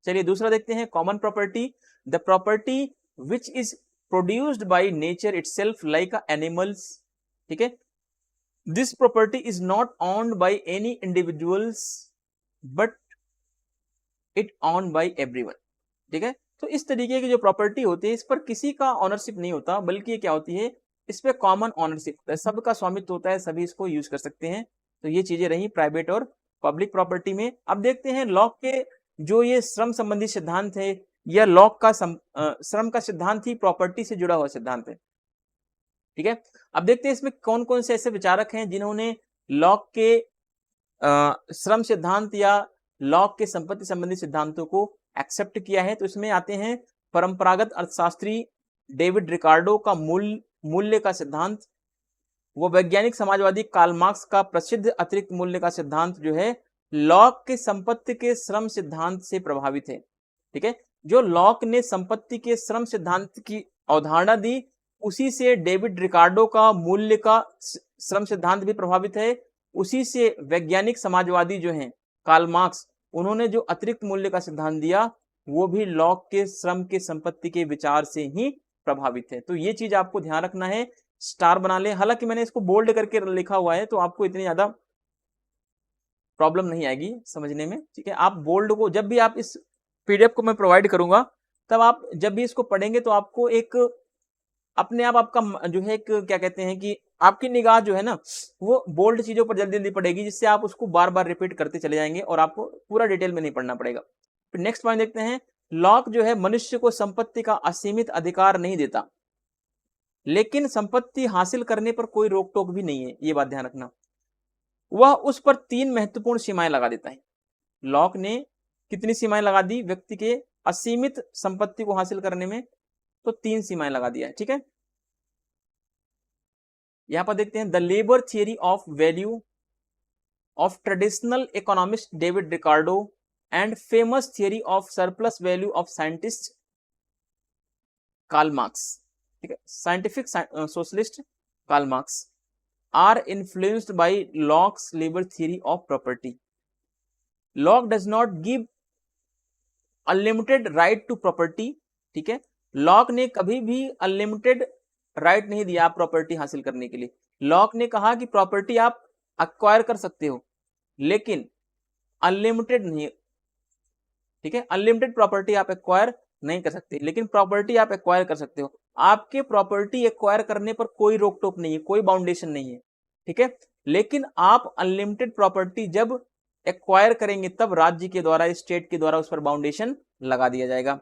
चलिए दूसरा देखते हैं, common property, the property which is produced by nature itself like animals. ठीक है, this property is not owned by any individuals but it owned by everyone. ठीक है, तो इस तरीके की जो प्रॉपर्टी होती है इस पर किसी का ऑनरशिप नहीं होता, बल्कि ये क्या होती है, इस पे कॉमन ऑनरशिप होता है, सबका स्वामित्व होता है, सभी इसको यूज कर सकते हैं। तो ये चीजें रही प्राइवेट और पब्लिक प्रॉपर्टी में। अब देखते हैं लॉक के जो ये श्रम संबंधी सिद्धांत है, यह लॉक का श्रम का सिद्धांत ही प्रॉपर्टी से जुड़ा हुआ सिद्धांत है। ठीक है, अब देखते हैं इसमें कौन कौन से ऐसे विचारक हैं जिन्होंने लॉक के श्रम सिद्धांत या लॉक के संपत्ति संबंधी सिद्धांतों को एक्सेप्ट किया है। तो इसमें आते हैं परंपरागत अर्थशास्त्री डेविड रिकार्डो का मूल्य का सिद्धांत, वो वैज्ञानिक समाजवादी कार्ल मार्क्स का प्रसिद्ध अतिरिक्त मूल्य का सिद्धांत जो है लॉक के संपत्ति के श्रम सिद्धांत से प्रभावित है। ठीक है, जो लॉक ने संपत्ति के श्रम सिद्धांत की अवधारणा दी, उसी से डेविड रिकार्डो का मूल्य का श्रम सिद्धांत भी प्रभावित है। उसी से वैज्ञानिक समाजवादी जो हैं कार्ल मार्क्स, उन्होंने जो अतिरिक्त मूल्य का सिद्धांत दिया वो भी लॉक के श्रम के संपत्ति के विचार से ही प्रभावित है। तो ये चीज आपको ध्यान रखना है, स्टार बना ले। हालांकि मैंने इसको बोल्ड करके लिखा हुआ है तो आपको इतनी ज्यादा प्रॉब्लम नहीं आएगी समझने में। ठीक है, आप बोल्ड को जब भी आप इस पीडीएफ को मैं प्रोवाइड करूंगा तब आप जब भी इसको पढ़ेंगे तो आपको एक अपने आप आपका जो है एक क्या कहते हैं कि आपकी निगाह जो है ना वो बोल्ड चीजों पर जल्दी जल्दी पड़ेगी, जिससे आप उसको बार बार रिपीट करते चले जाएंगे और आपको पूरा डिटेल में नहीं पढ़ना पड़ेगा। फिर नेक्स्ट पॉइंट देखते हैं, लॉक जो है मनुष्य को संपत्ति का असीमित अधिकार नहीं देता, लेकिन संपत्ति हासिल करने पर कोई रोक टोक भी नहीं है, ये बात ध्यान रखना। वह उस पर 3 महत्वपूर्ण सीमाएं लगा देता है। लॉक ने कितनी सीमाएं लगा दी व्यक्ति के असीमित संपत्ति को हासिल करने में, तो 3 सीमाएं लगा दिया है। ठीक है, यहां पर देखते हैं the labour theory of value of traditional economist David Ricardo and famous theory of surplus value of scientist Karl Marx. ठीक है, scientific socialist Karl Marx are influenced by Locke's labour theory of property. Locke does not give unlimited right to property. ठीक है, lock ने कभी भी unlimited right नहीं दिया आप प्रॉपर्टी हासिल करने के लिए। लॉक ने कहा कि प्रॉपर्टी आप एक्वायर कर सकते हो लेकिन अनलिमिटेड नहीं। ठीक है, अनलिमिटेड प्रॉपर्टी आप एक्वायर नहीं कर सकते, लेकिन प्रॉपर्टी आप एक्वायर कर सकते हो। आपके प्रॉपर्टी एक्वायर करने पर कोई रोक टोक नहीं है, कोई बाउंडेशन नहीं है। ठीक है, लेकिन आप अनलिमिटेड प्रॉपर्टी जब एक्वायर करेंगे तब राज्य के द्वारा, स्टेट के द्वारा उस पर बाउंडेशन लगा दिया जाएगा।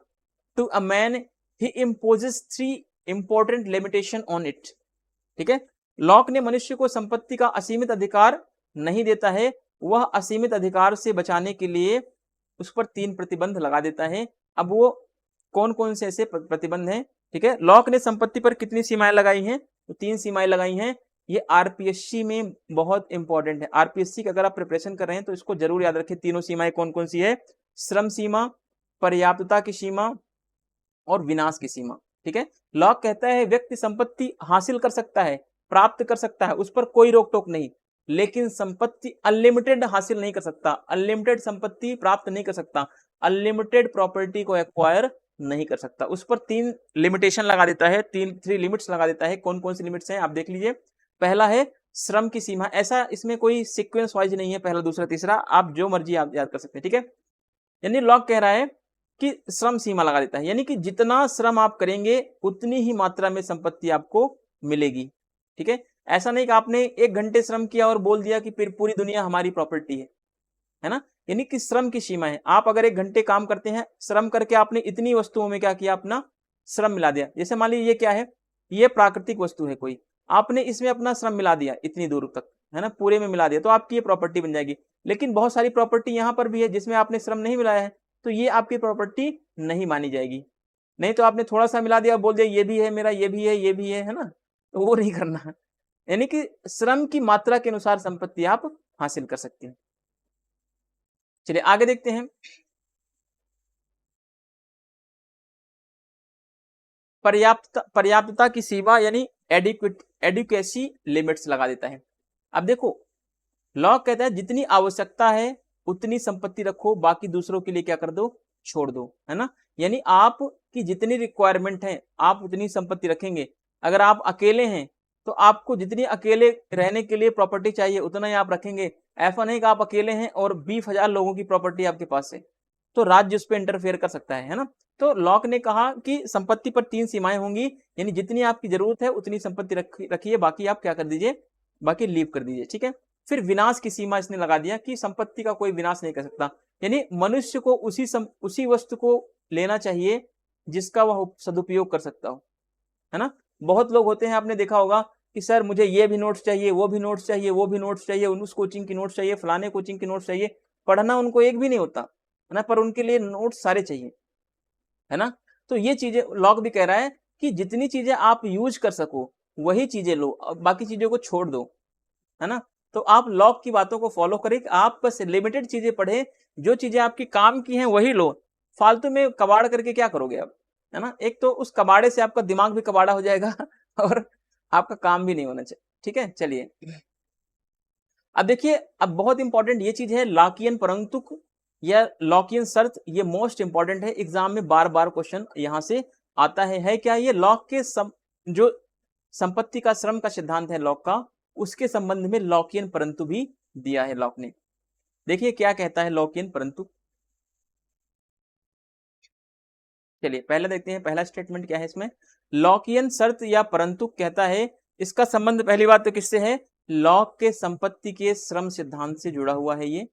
To a man he imposes 3 important limitation on it. ठीक है, लॉक ने मनुष्य को संपत्ति का असीमित अधिकार नहीं देता है, वह असीमित अधिकार से बचाने के लिए उस पर 3 प्रतिबंध लगा देता है। अब वो कौन कौन से ऐसे प्रतिबंध हैं? ठीक है, लॉक ने संपत्ति पर कितनी सीमाएं लगाई हैं? तो 3 सीमाएं लगाई हैं। ये आरपीएससी में बहुत इंपॉर्टेंट है। आरपीएससी की अगर आप प्रिपरेशन कर रहे हैं तो इसको जरूर याद रखें। तीनों सीमाएं कौन कौन सी है? श्रम सीमा, पर्याप्तता की सीमा और विनाश की सीमा। ठीक है, लॉक कहता है व्यक्ति संपत्ति हासिल कर सकता है, प्राप्त कर सकता है, उस पर कोई रोक टोक नहीं, लेकिन संपत्ति अनलिमिटेड हासिल नहीं कर सकता, अनलिमिटेड संपत्ति प्राप्त नहीं कर सकता, अनलिमिटेड प्रॉपर्टी को एक्वायर नहीं कर सकता। उस पर 3 लिमिटेशन लगा देता है, 3 लिमिट्स लगा देता है। कौन कौन सी लिमिट्स हैं आप देख लीजिए। पहला है श्रम की सीमा। ऐसा इसमें कोई सीक्वेंस वाइज नहीं है, पहला दूसरा तीसरा, आप जो मर्जी आप याद कर सकते हैं। ठीक है, यानी लॉक कह रहा है कि श्रम सीमा लगा देता है, यानी कि जितना श्रम आप करेंगे उतनी ही मात्रा में संपत्ति आपको मिलेगी। ठीक है, ऐसा नहीं कि आपने 1 घंटे श्रम किया और बोल दिया कि फिर पूरी दुनिया हमारी प्रॉपर्टी है ना। यानी कि श्रम की सीमा है। आप अगर 1 घंटे काम करते हैं, श्रम करके आपने इतनी वस्तुओं में क्या किया? अपना श्रम मिला दिया। जैसे मान लीजिए ये क्या है? ये प्राकृतिक वस्तु है कोई, आपने इसमें अपना श्रम मिला दिया इतनी दूर तक, है ना, पूरे में मिला दिया, तो आपकी ये प्रॉपर्टी बन जाएगी। लेकिन बहुत सारी प्रॉपर्टी यहाँ पर भी है जिसमें आपने श्रम नहीं मिलाया है, तो ये आपकी प्रॉपर्टी नहीं मानी जाएगी। नहीं तो आपने थोड़ा सा मिला दिया, बोल दिया ये भी है मेरा, ये भी है, ये भी है ना, तो वो नहीं करना। यानी कि श्रम की मात्रा के अनुसार संपत्ति आप हासिल कर सकते हैं। चलिए आगे देखते हैं। पर्याप्तता की सीमा यानी एडिक्वेसी लिमिट्स लगा देता है। अब देखो, लॉक कहता है जितनी आवश्यकता है उतनी संपत्ति रखो, बाकी दूसरों के लिए क्या कर दो? छोड़ दो, है ना। यानी आपकी जितनी रिक्वायरमेंट है आप उतनी संपत्ति रखेंगे। अगर आप अकेले हैं तो आपको जितनी अकेले रहने के लिए प्रॉपर्टी चाहिए उतना ही आप रखेंगे। ऐसा नहीं कि आप अकेले हैं और 20,000 लोगों की प्रॉपर्टी आपके पास है, तो राज्य उस पर इंटरफेयर कर सकता है ना। तो लॉक ने कहा कि संपत्ति पर 3 सीमाएं होंगी, यानी जितनी आपकी जरूरत है उतनी संपत्ति रखिए, बाकी आप क्या कर दीजिए? बाकी लीव कर दीजिए। ठीक है, फिर विनाश की सीमा इसने लगा दिया कि संपत्ति का कोई विनाश नहीं कर सकता, यानी मनुष्य को उसी वस्तु को लेना चाहिए जिसका वह सदुपयोग कर सकता हो, है ना। बहुत लोग होते हैं, आपने देखा होगा कि सर मुझे ये भी नोट्स चाहिए, वो भी नोट्स चाहिए, वो भी नोट्स चाहिए, उस कोचिंग की नोट्स चाहिए, फलाने कोचिंग की नोट्स चाहिए। पढ़ना उनको एक भी नहीं होता, है ना, पर उनके लिए नोट्स सारे चाहिए, है ना। तो ये चीजें लॉक भी कह रहा है कि जितनी चीजें आप यूज कर सको वही चीजें लो, बाकी चीजों को छोड़ दो, है ना। तो आप लॉक की बातों को फॉलो करें, आप बस लिमिटेड चीजें पढ़े, जो चीजें आपकी काम की हैं वही लो। फालतू में कबाड़ करके क्या करोगे आप, है ना। एक तो उस कबाड़े से आपका दिमाग भी कबाड़ा हो जाएगा और आपका काम भी नहीं होना चाहिए। ठीक है, चलिए अब देखिए, अब बहुत इंपॉर्टेंट ये चीज है लॉकियन परंतुक या लॉकियन शर्त। ये मोस्ट इंपॉर्टेंट है, एग्जाम में बार बार क्वेश्चन यहां से आता है क्या? ये लॉक के जो संपत्ति का श्रम का सिद्धांत है लॉक का, उसके संबंध में लॉकियन परंतु भी दिया है लॉक ने। देखिए क्या कहता है लॉकियन परंतु। चलिए पहले देखते हैं पहला स्टेटमेंट क्या है इसमें। लॉकियन शर्त या परंतु कहता है, इसका संबंध पहली बात तो किससे है? लॉक के संपत्ति के श्रम सिद्धांत से जुड़ा हुआ है। ये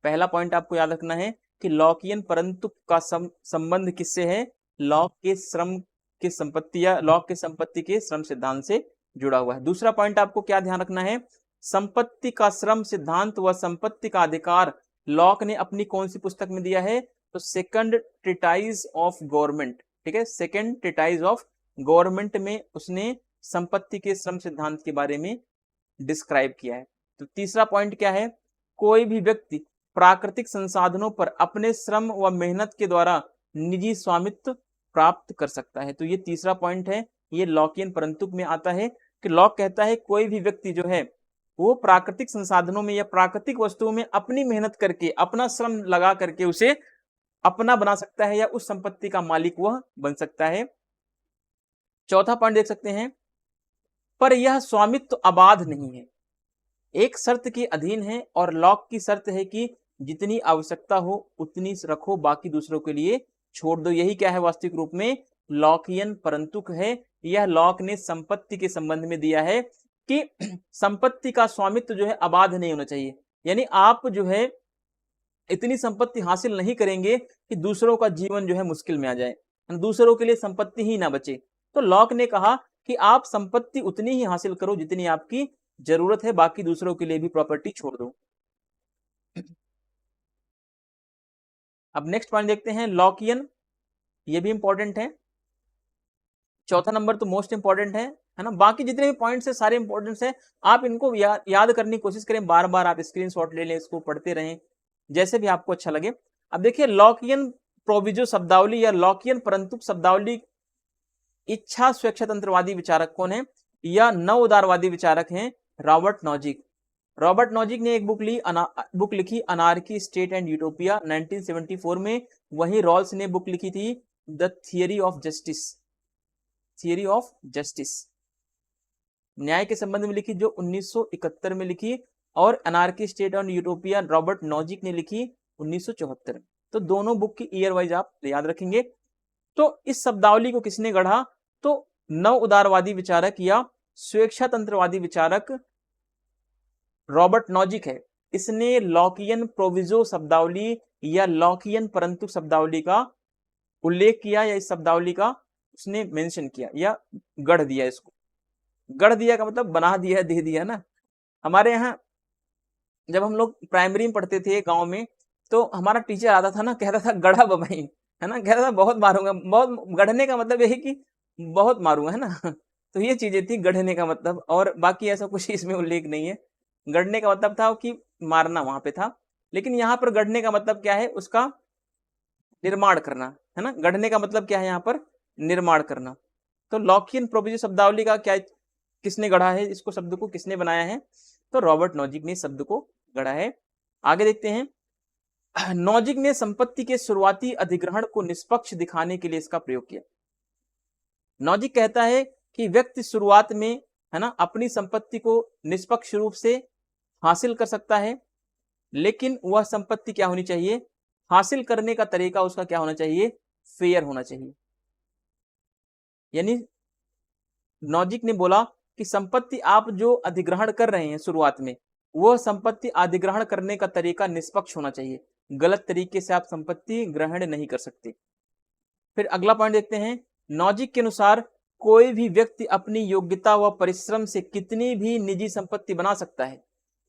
पहला पॉइंट आपको याद रखना है कि लॉकियन परंतु का संबंध किससे है? लॉक के श्रम के संपत्ति या लॉक के संपत्ति के श्रम सिद्धांत से जुड़ा हुआ है। दूसरा पॉइंट आपको क्या ध्यान रखना है? संपत्ति का श्रम सिद्धांत व संपत्ति का अधिकार लॉक ने अपनी कौन सी पुस्तक में दिया है? तो सेकंड ट्रीटाइज ऑफ गवर्नमेंट। ठीक है, सेकंड ट्रीटाइज ऑफ गवर्नमेंट में उसने संपत्ति के श्रम सिद्धांत के बारे में डिस्क्राइब किया है। तो तीसरा पॉइंट क्या है? कोई भी व्यक्ति प्राकृतिक संसाधनों पर अपने श्रम व मेहनत के द्वारा निजी स्वामित्व प्राप्त कर सकता है। तो ये तीसरा पॉइंट है, ये लॉकियन परंतु में आता है कि लॉक कहता है कोई भी व्यक्ति जो है वो प्राकृतिक संसाधनों में या प्राकृतिक वस्तुओं में अपनी मेहनत करके, अपना श्रम लगा करके उसे अपना बना सकता है या उस संपत्ति का मालिक वह बन सकता है। चौथा पॉइंट देख सकते हैं, पर यह स्वामित्व अबाध नहीं है, एक शर्त के अधीन है, और लॉक की शर्त है कि जितनी आवश्यकता हो उतनी रखो, बाकी दूसरों के लिए छोड़ दो। यही क्या है वास्तविक रूप में? लॉकियन परंतुक है। यह लॉक ने संपत्ति के संबंध में दिया है कि संपत्ति का स्वामित्व जो है अबाध नहीं होना चाहिए, यानी आप जो है इतनी संपत्ति हासिल नहीं करेंगे कि दूसरों का जीवन जो है मुश्किल में आ जाए, दूसरों के लिए संपत्ति ही ना बचे। तो लॉक ने कहा कि आप संपत्ति उतनी ही हासिल करो जितनी आपकी जरूरत है, बाकी दूसरों के लिए भी प्रॉपर्टी छोड़ दो। अब नेक्स्ट पॉइंट देखते हैं, लॉकियन, ये भी इंपॉर्टेंट है। चौथा नंबर तो मोस्ट इंपॉर्टेंट है ना। बाकी जितने भी पॉइंट्स है सारे इंपॉर्टेंट है, आप इनको याद करने की कोशिश करें, बार बार आप स्क्रीनशॉट ले लें, इसको पढ़ते रहें जैसे भी आपको अच्छा लगे। अब देखिए, लॉकियन प्रोविजो शब्दावली या लॉकियन परंतु शब्दावली इच्छा स्वेच्छातंत्रवादी विचारक कौन है या नव उदारवादी विचारक हैं? Robert Nozick. रॉबर्ट नॉजिक ने एक बुक लिखी अनार्की स्टेट एंड यूटोपिया 1974 में। वहीं रॉल्स ने बुक लिखी थी the theory of justice, theory of justice, न्याय के संबंध में लिखी, जो 1971 में लिखी। और anarchy state and utopia Robert Nozick ने लिखी 1974। तो दोनों बुक की ईयर वाइज आप याद रखेंगे। तो इस शब्दावली को किसने गढ़ा? तो नव उदारवादी विचारक या स्वेच्छातंत्रवादी विचारक रॉबर्ट नॉजिक है। इसने लॉकियन प्रोविजो शब्दावली या लॉकियन परंतु शब्दावली का उल्लेख किया, या इस शब्दावली का उसने मेंशन किया या गढ़ दिया। इसको गढ़ दिया का मतलब बना दिया, दे दिया ना। हमारे यहाँ जब हम लोग प्राइमरी में पढ़ते थे गांव में, तो हमारा टीचर आता था ना, कहता था गढ़ा बबाई, है ना, कहता था बहुत मारूंगा। बहुत गढ़ने का मतलब यही कि बहुत मारूंगा, है ना। तो ये चीजें थी गढ़ने का मतलब, और बाकी ऐसा कुछ इसमें उल्लेख नहीं है। गढ़ने का मतलब था कि मारना वहां पे था, लेकिन यहाँ पर गढ़ने का मतलब क्या है? उसका निर्माण करना, है ना। गढ़ने का मतलब क्या है यहाँ पर? निर्माण करना। तो लॉकियन प्रोविजो शब्दावली का क्या, किसने गढ़ा है इसको, शब्द को किसने बनाया है? तो रॉबर्ट नॉजिक ने शब्द को गढ़ा है। आगे देखते हैं, नॉजिक ने संपत्ति के शुरुआती अधिग्रहण को निष्पक्ष दिखाने के लिए इसका प्रयोग किया। नॉजिक कहता है कि व्यक्ति शुरुआत में, है ना, अपनी संपत्ति को निष्पक्ष रूप से हासिल कर सकता है, लेकिन वह संपत्ति क्या होनी चाहिए? हासिल करने का तरीका उसका क्या होना चाहिए? फेयर होना चाहिए। यानी नॉजिक ने बोला कि संपत्ति आप जो अधिग्रहण कर रहे हैं शुरुआत में, वह संपत्ति अधिग्रहण करने का तरीका निष्पक्ष होना चाहिए। गलत तरीके से आप संपत्ति ग्रहण नहीं कर सकते। फिर अगला पॉइंट देखते हैं, नॉजिक के अनुसार कोई भी व्यक्ति अपनी योग्यता व परिश्रम से कितनी भी निजी संपत्ति बना सकता है,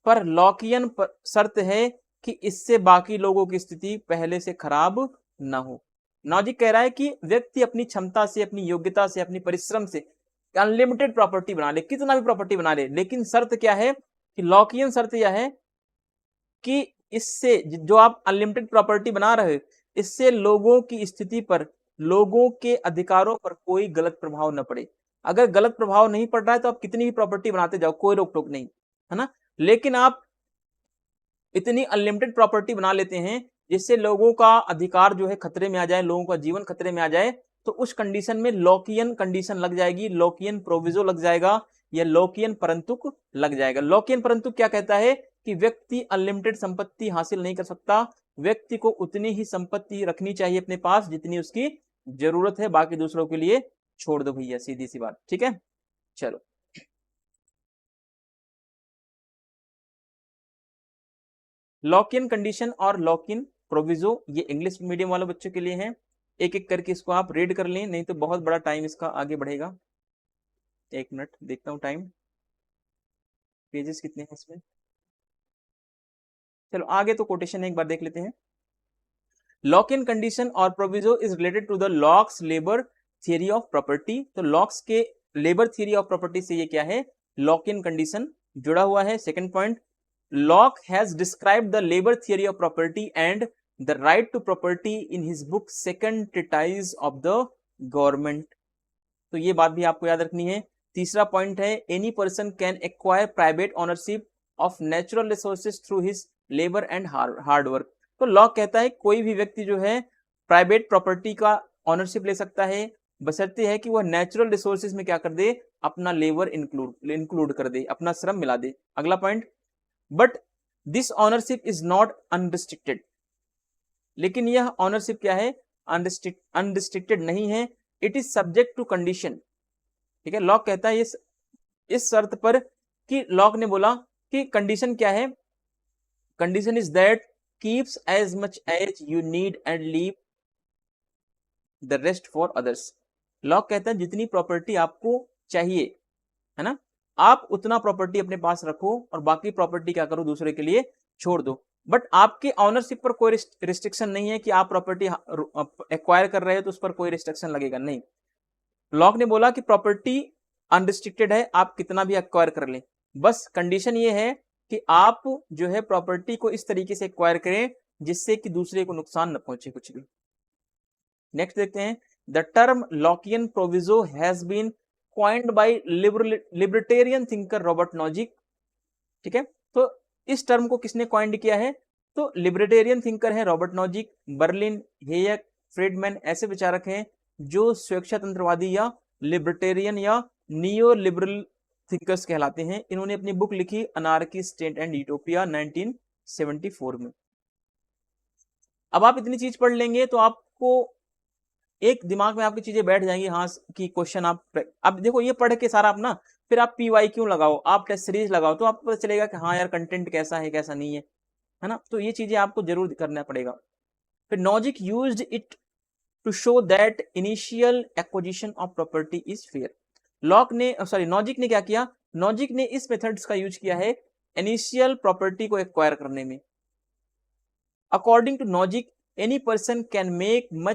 पर लॉकियन शर्त है कि इससे बाकी लोगों की स्थिति पहले से खराब न हो। नॉजिक कह रहा है कि व्यक्ति अपनी क्षमता से, अपनी योग्यता से, अपनी परिश्रम से अनलिमिटेड प्रॉपर्टी बना ले, कितना भी प्रॉपर्टी बना ले, लेकिन शर्त क्या है कि लॉकियन शर्त यह है कि इससे जो आप अनलिमिटेड प्रॉपर्टी बना रहे हो, इससे लोगों की स्थिति पर, लोगों के अधिकारों पर कोई गलत प्रभाव न पड़े। अगर गलत प्रभाव नहीं पड़ रहा है तो आप कितनी भी प्रॉपर्टी बनाते जाओ, कोई रोक टोक नहीं, है ना। लेकिन आप इतनी अनलिमिटेड प्रॉपर्टी बना लेते हैं जिससे लोगों का अधिकार जो है खतरे में आ जाए, लोगों का जीवन खतरे में आ जाए, तो उस कंडीशन में लॉकियन कंडीशन लग जाएगी, लॉकियन प्रोविजो लग जाएगा, या लॉकियन परंतुक लग जाएगा। लॉकियन परंतुक क्या कहता है कि व्यक्ति अनलिमिटेड संपत्ति हासिल नहीं कर सकता, व्यक्ति को उतनी ही संपत्ति रखनी चाहिए अपने पास जितनी उसकी जरूरत है, बाकी दूसरों के लिए छोड़ दो भैया, सीधी सी बात, ठीक है। चलो, लॉक इन कंडीशन और लॉक इन प्रोविजो, ये इंग्लिश मीडियम वाले बच्चों के लिए हैं। एक एक करके इसको आप रीड कर लें, नहीं तो बहुत बड़ा टाइम इसका आगे बढ़ेगा। एक मिनट देखता हूँ टाइम, पेजेस कितने हैं इसमें। चलो आगे तो कोटेशन एक बार देख लेते हैं। लॉक इन कंडीशन और proviso is related to the Locke's labour theory of property. तो लॉक्स के लेबर थियरी ऑफ प्रॉपर्टी से ये क्या है? लॉक इन कंडीशन जुड़ा हुआ है। Second point, Locke has described the labour theory of property and the right to property in his book second treatise of the government. तो ये बात भी आपको याद रखनी है। तीसरा पॉइंट है, any person can acquire private ownership of natural resources through his labour and hard work. तो लॉ कहता है कोई भी व्यक्ति जो है प्राइवेट प्रॉपर्टी का ऑनरशिप ले सकता है, बशर्ते है कि वह नेचुरल रिसोर्सेज में क्या कर दे? अपना लेबर इंक्लूड कर दे, अपना श्रम मिला दे। अगला point, but this ownership is not unrestricted. लेकिन यह ऑनरशिप क्या है? अनरिस्ट्रिक्टेड नहीं है। It is subject to condition. ठीक है, लॉक कहता है इस शर्त पर कि लॉक ने बोला कि कंडीशन क्या है? Condition is that keeps as much as you need and leave the rest for others. Locke कहता है जितनी प्रॉपर्टी आपको चाहिए, है ना, आप उतना प्रॉपर्टी अपने पास रखो और बाकी प्रॉपर्टी क्या करो, दूसरे के लिए छोड़ दो। बट आपके ऑनरशिप पर कोई रिस्ट्रिक्शन नहीं है कि आप प्रॉपर्टी एक्वायर कर रहे हो तो उस पर कोई रिस्ट्रिक्शन लगेगा, नहीं। लॉक ने बोला कि प्रॉपर्टी अनरिस्ट्रिक्टेड है, आप कितना भी एक्वायर कर लें, बस कंडीशन ये है कि आप जो है प्रॉपर्टी को इस तरीके से एक्वायर करें जिससे कि दूसरे को नुकसान न पहुंचे कुछ भी। नेक्स्ट देखते हैं, the term Lockean proviso has been coined by libertarian thinker Robert Nozick. ठीक है, तो इस टर्म को किसने कॉइंड किया है, तो लिबर्टेरियन थिंकर है रॉबर्ट नॉजिक, बर्लिन, हेयक, फ्रीडमैन ऐसे विचारक हैं जो स्वेच्छातंत्रवादी या लिबर्टेरियन या नियो लिबरल थिंकर्स कहलाते हैं। इन्होंने अपनी बुक लिखी अनार्की, स्टेट एंड यूटोपिया 1974 में। अब आप इतनी चीज पढ़ लेंगे तो आपको एक दिमाग में आपकी चीजें बैठ जाएंगी, हाँ कि क्वेश्चन आप अब देखो ये पढ़ के सारा अपना, फिर आप PYQ लगाओ, आप टेस्ट सीरीज लगाओ, तो आपको पता चलेगा कि हाँ यार कंटेंट कैसा है कैसा नहीं है ना। तो ये चीजें आपको जरूर करना पड़ेगा। फिर Nozick used it to show that initial acquisition of property is fair. Nozick ने क्या किया, नॉजिक ने इस मेथड्स का यूज किया है इनिशियल प्रॉपर्टी को एक्वायर करने में। According to Nozick, any person can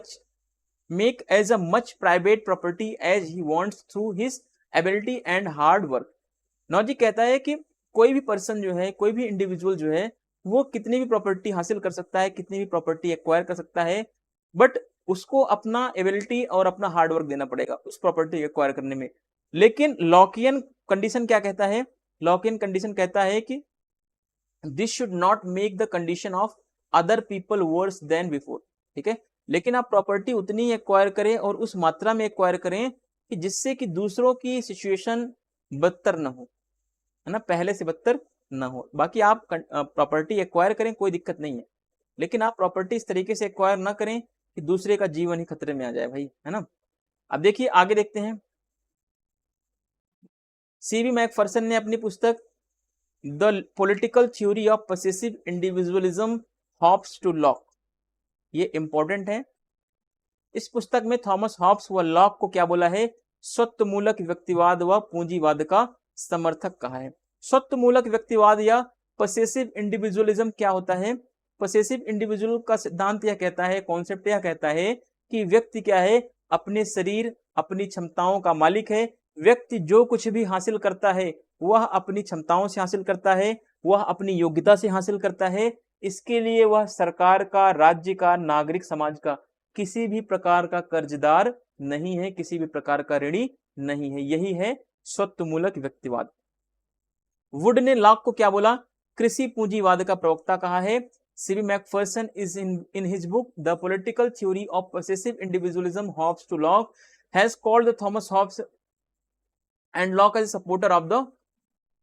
make as a much private property as he wants through his ability and hard work। Nozick कहता है कि कोई भी पर्सन जो है, कोई भी इंडिविजुअल जो है, वो कितनी भी प्रॉपर्टी हासिल कर सकता है, कितनी भी प्रॉपर्टी एक्वायर कर सकता है, बट उसको अपना एबिलिटी और अपना हार्ड वर्क देना पड़ेगा उस प्रॉपर्टी एक्वायर करने में। लेकिन लॉकियन कंडीशन क्या कहता है, लॉकियन कंडीशन कहता है कि this should not make the condition of other people worse than before. ठीक है, लेकिन आप प्रॉपर्टी उतनी एक्वायर करें और उस मात्रा में एक्वायर करें कि जिससे कि दूसरों की सिचुएशन बदतर ना हो, है ना, पहले से बदतर ना हो। बाकी आप प्रॉपर्टी एक्वायर करें कोई दिक्कत नहीं है, लेकिन आप प्रॉपर्टी इस तरीके से एक्वायर ना करें कि दूसरे का जीवन ही खतरे में आ जाए भाई, है ना। अब देखिए आगे देखते हैं, CB मैकफर्सन ने अपनी पुस्तक the political theory of possessive individualism Hobbes to Locke, ये इंपॉर्टेंट है। इस पुस्तक में थॉमस हॉब्स व लॉक को क्या बोला है, स्वत्वमूलक व्यक्तिवाद व पूंजीवाद का समर्थक कहा है। स्वत्वमूलक व्यक्तिवाद या पसेसिव इंडिविजुअलिज्म क्या होता है, पसेसिव इंडिविजुअल का सिद्धांत यह कहता है, कॉन्सेप्ट यह कहता है कि व्यक्ति क्या है, अपने शरीर अपनी क्षमताओं का मालिक है। व्यक्ति जो कुछ भी हासिल करता है वह अपनी क्षमताओं से हासिल करता है, वह अपनी योग्यता से हासिल करता है। इसके लिए वह सरकार का, राज्य का, नागरिक समाज का किसी भी प्रकार का कर्जदार नहीं है, किसी भी प्रकार का ऋणी नहीं है। यही है स्वत्वमूलक व्यक्तिवाद। वुड ने लॉक को क्या बोला, कृषि पूंजीवाद का प्रवक्ता कहा है। CB Macpherson is in his book the political theory of possessive individualism Hobbes to Locke has called the Thomas Hobbes and Locke as supporter of the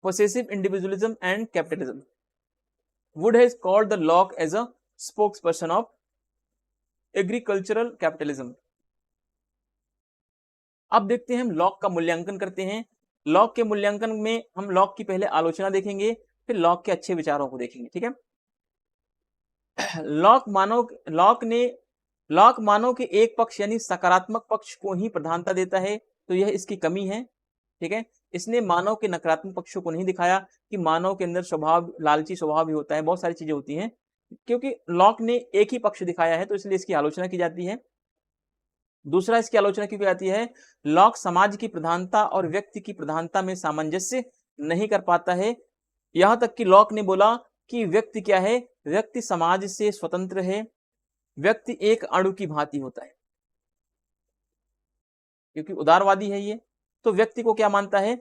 possessive individualism and capitalism. Wood has called the Locke as a spokesperson of agricultural capitalism. अब देखते हैं हम lock का मूल्यांकन करते हैं। Lock के मूल्यांकन में हम लॉक की पहले आलोचना देखेंगे, फिर लॉक के अच्छे विचारों को देखेंगे। ठीक है, लॉक मानव के एक पक्ष यानी सकारात्मक पक्ष को ही प्रधानता देता है, तो यह इसकी कमी है। ठीक है, इसने मानव के नकारात्मक पक्षों को नहीं दिखाया कि मानव के अंदर स्वभाव, लालची स्वभाव भी होता है, बहुत सारी चीजें होती हैं। क्योंकि लॉक ने एक ही पक्ष दिखाया है तो इसलिए इसकी आलोचना की जाती है। दूसरा, इसकी आलोचना क्यों की जाती है, लॉक समाज की प्रधानता और व्यक्ति की प्रधानता में सामंजस्य नहीं कर पाता है। यहां तक कि लॉक ने बोला कि व्यक्ति क्या है, व्यक्ति समाज से स्वतंत्र है, व्यक्ति एक अणु की भांति होता है। क्योंकि उदारवादी है ये, तो व्यक्ति को क्या मानता है,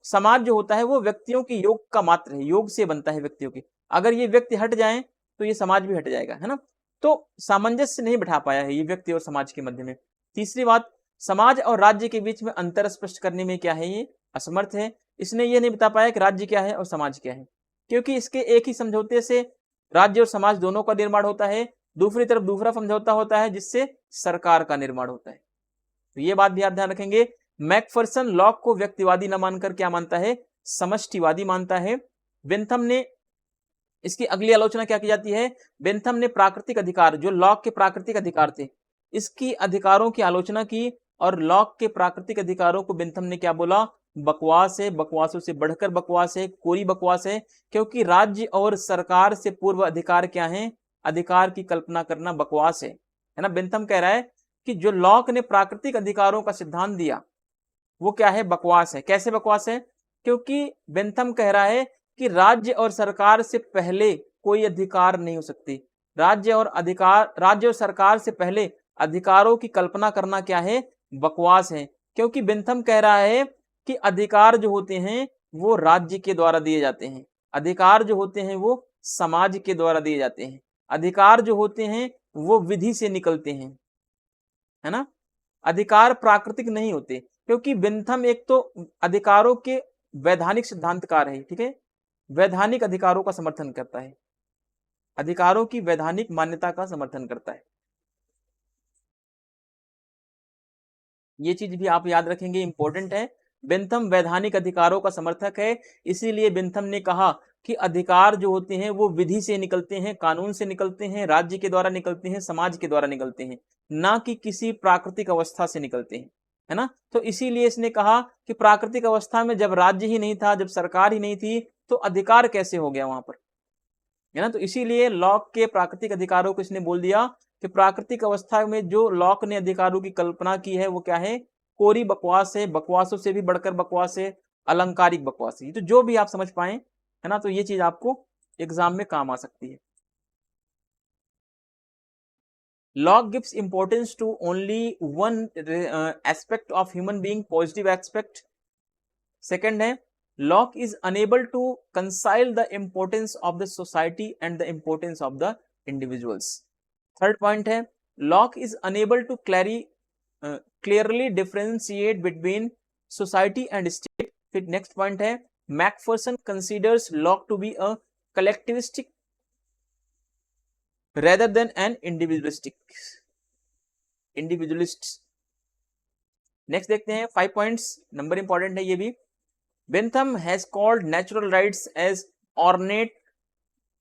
समाज जो होता है वो व्यक्तियों के योग का मात्र है, योग से बनता है व्यक्तियों के। अगर ये व्यक्ति हट जाएं तो ये समाज भी हट जाएगा, है ना। तो सामंजस्य नहीं बिठा पाया है ये व्यक्ति और समाज के मध्य में। तीसरी बात, समाज और राज्य के बीच में अंतर स्पष्ट करने में क्या है, ये असमर्थ है। इसने ये नहीं बता पाया कि राज्य क्या है और समाज क्या है, क्योंकि इसके एक ही समझौते से राज्य और समाज दोनों का निर्माण होता है, दूसरी तरफ दूसरा समझौता होता है जिससे सरकार का निर्माण होता है। तो ये बात भी आप ध्यान रखेंगे। मैकफर्सन लॉक को व्यक्तिवादी न मानकर क्या मानता है, समष्टिवादी मानता है। बेंथम ने, इसकी अगली आलोचना क्या की जाती है, बेंथम ने प्राकृतिक अधिकार, जो लॉक के प्राकृतिक अधिकार थे, इसकी अधिकारों की आलोचना की और लॉक के प्राकृतिक अधिकारों को बेंथम ने क्या बोला, बकवास है, बकवासों से बढ़कर बकवास है, कोरी बकवास है, क्योंकि राज्य और सरकार से पूर्व अधिकार क्या है, अधिकार की कल्पना करना बकवास है ना। बेंथम कह रहा है कि जो लॉक ने प्राकृतिक अधिकारों का सिद्धांत दिया वो क्या है, बकवास है। कैसे बकवास है, क्योंकि बेंथम कह रहा है कि राज्य और सरकार से पहले कोई अधिकार नहीं हो सकती। राज्य और सरकार से पहले अधिकारों की कल्पना करना क्या है, बकवास है। क्योंकि बेंथम कह रहा है कि अधिकार जो होते हैं वो राज्य के द्वारा दिए जाते हैं, अधिकार जो होते हैं वो समाज के द्वारा दिए जाते हैं, अधिकार जो होते हैं वो विधि से निकलते हैं, है ना। अधिकार प्राकृतिक नहीं होते, क्योंकि बेंथम एक तो अधिकारों के वैधानिक सिद्धांतकार है, ठीक है, वैधानिक अधिकारों का समर्थन करता है, अधिकारों की वैधानिक मान्यता का समर्थन करता है। ये चीज भी आप याद रखेंगे, इंपॉर्टेंट है। बेंथम वैधानिक अधिकारों का समर्थक है, इसीलिए बेंथम ने कहा कि अधिकार जो होते हैं वो विधि से निकलते हैं, कानून से निकलते हैं, राज्य के द्वारा निकलते हैं, समाज के द्वारा निकलते हैं, ना कि किसी प्राकृतिक अवस्था से निकलते हैं, है ना। तो इसीलिए इसने कहा कि प्राकृतिक अवस्था में जब राज्य ही नहीं था, जब सरकार ही नहीं थी, तो अधिकार कैसे हो गया वहां पर, है ना। तो इसीलिए लॉक के प्राकृतिक अधिकारों को इसने बोल दिया कि प्राकृतिक अवस्था में जो लॉक ने अधिकारों की कल्पना की है वो क्या है, कोरी बकवास है, बकवासों से भी बढ़कर बकवास है, अलंकारिक बकवास है। तो जो भी आप समझ पाए, है ना, तो ये चीज आपको एग्जाम में काम आ सकती है। Locke gives importance to only one aspect of human being, positive aspect. Second है, Locke is unable to reconcile the importance of the society and the importance of the individuals. Third point है, Locke is unable to clearly differentiate between society and state. फिर next point है, Macpherson considers Locke to be a collectivistic rather than an individualist. Next देखते हैं 5 points, number important है ये भी। Bentham has called natural rights as ornate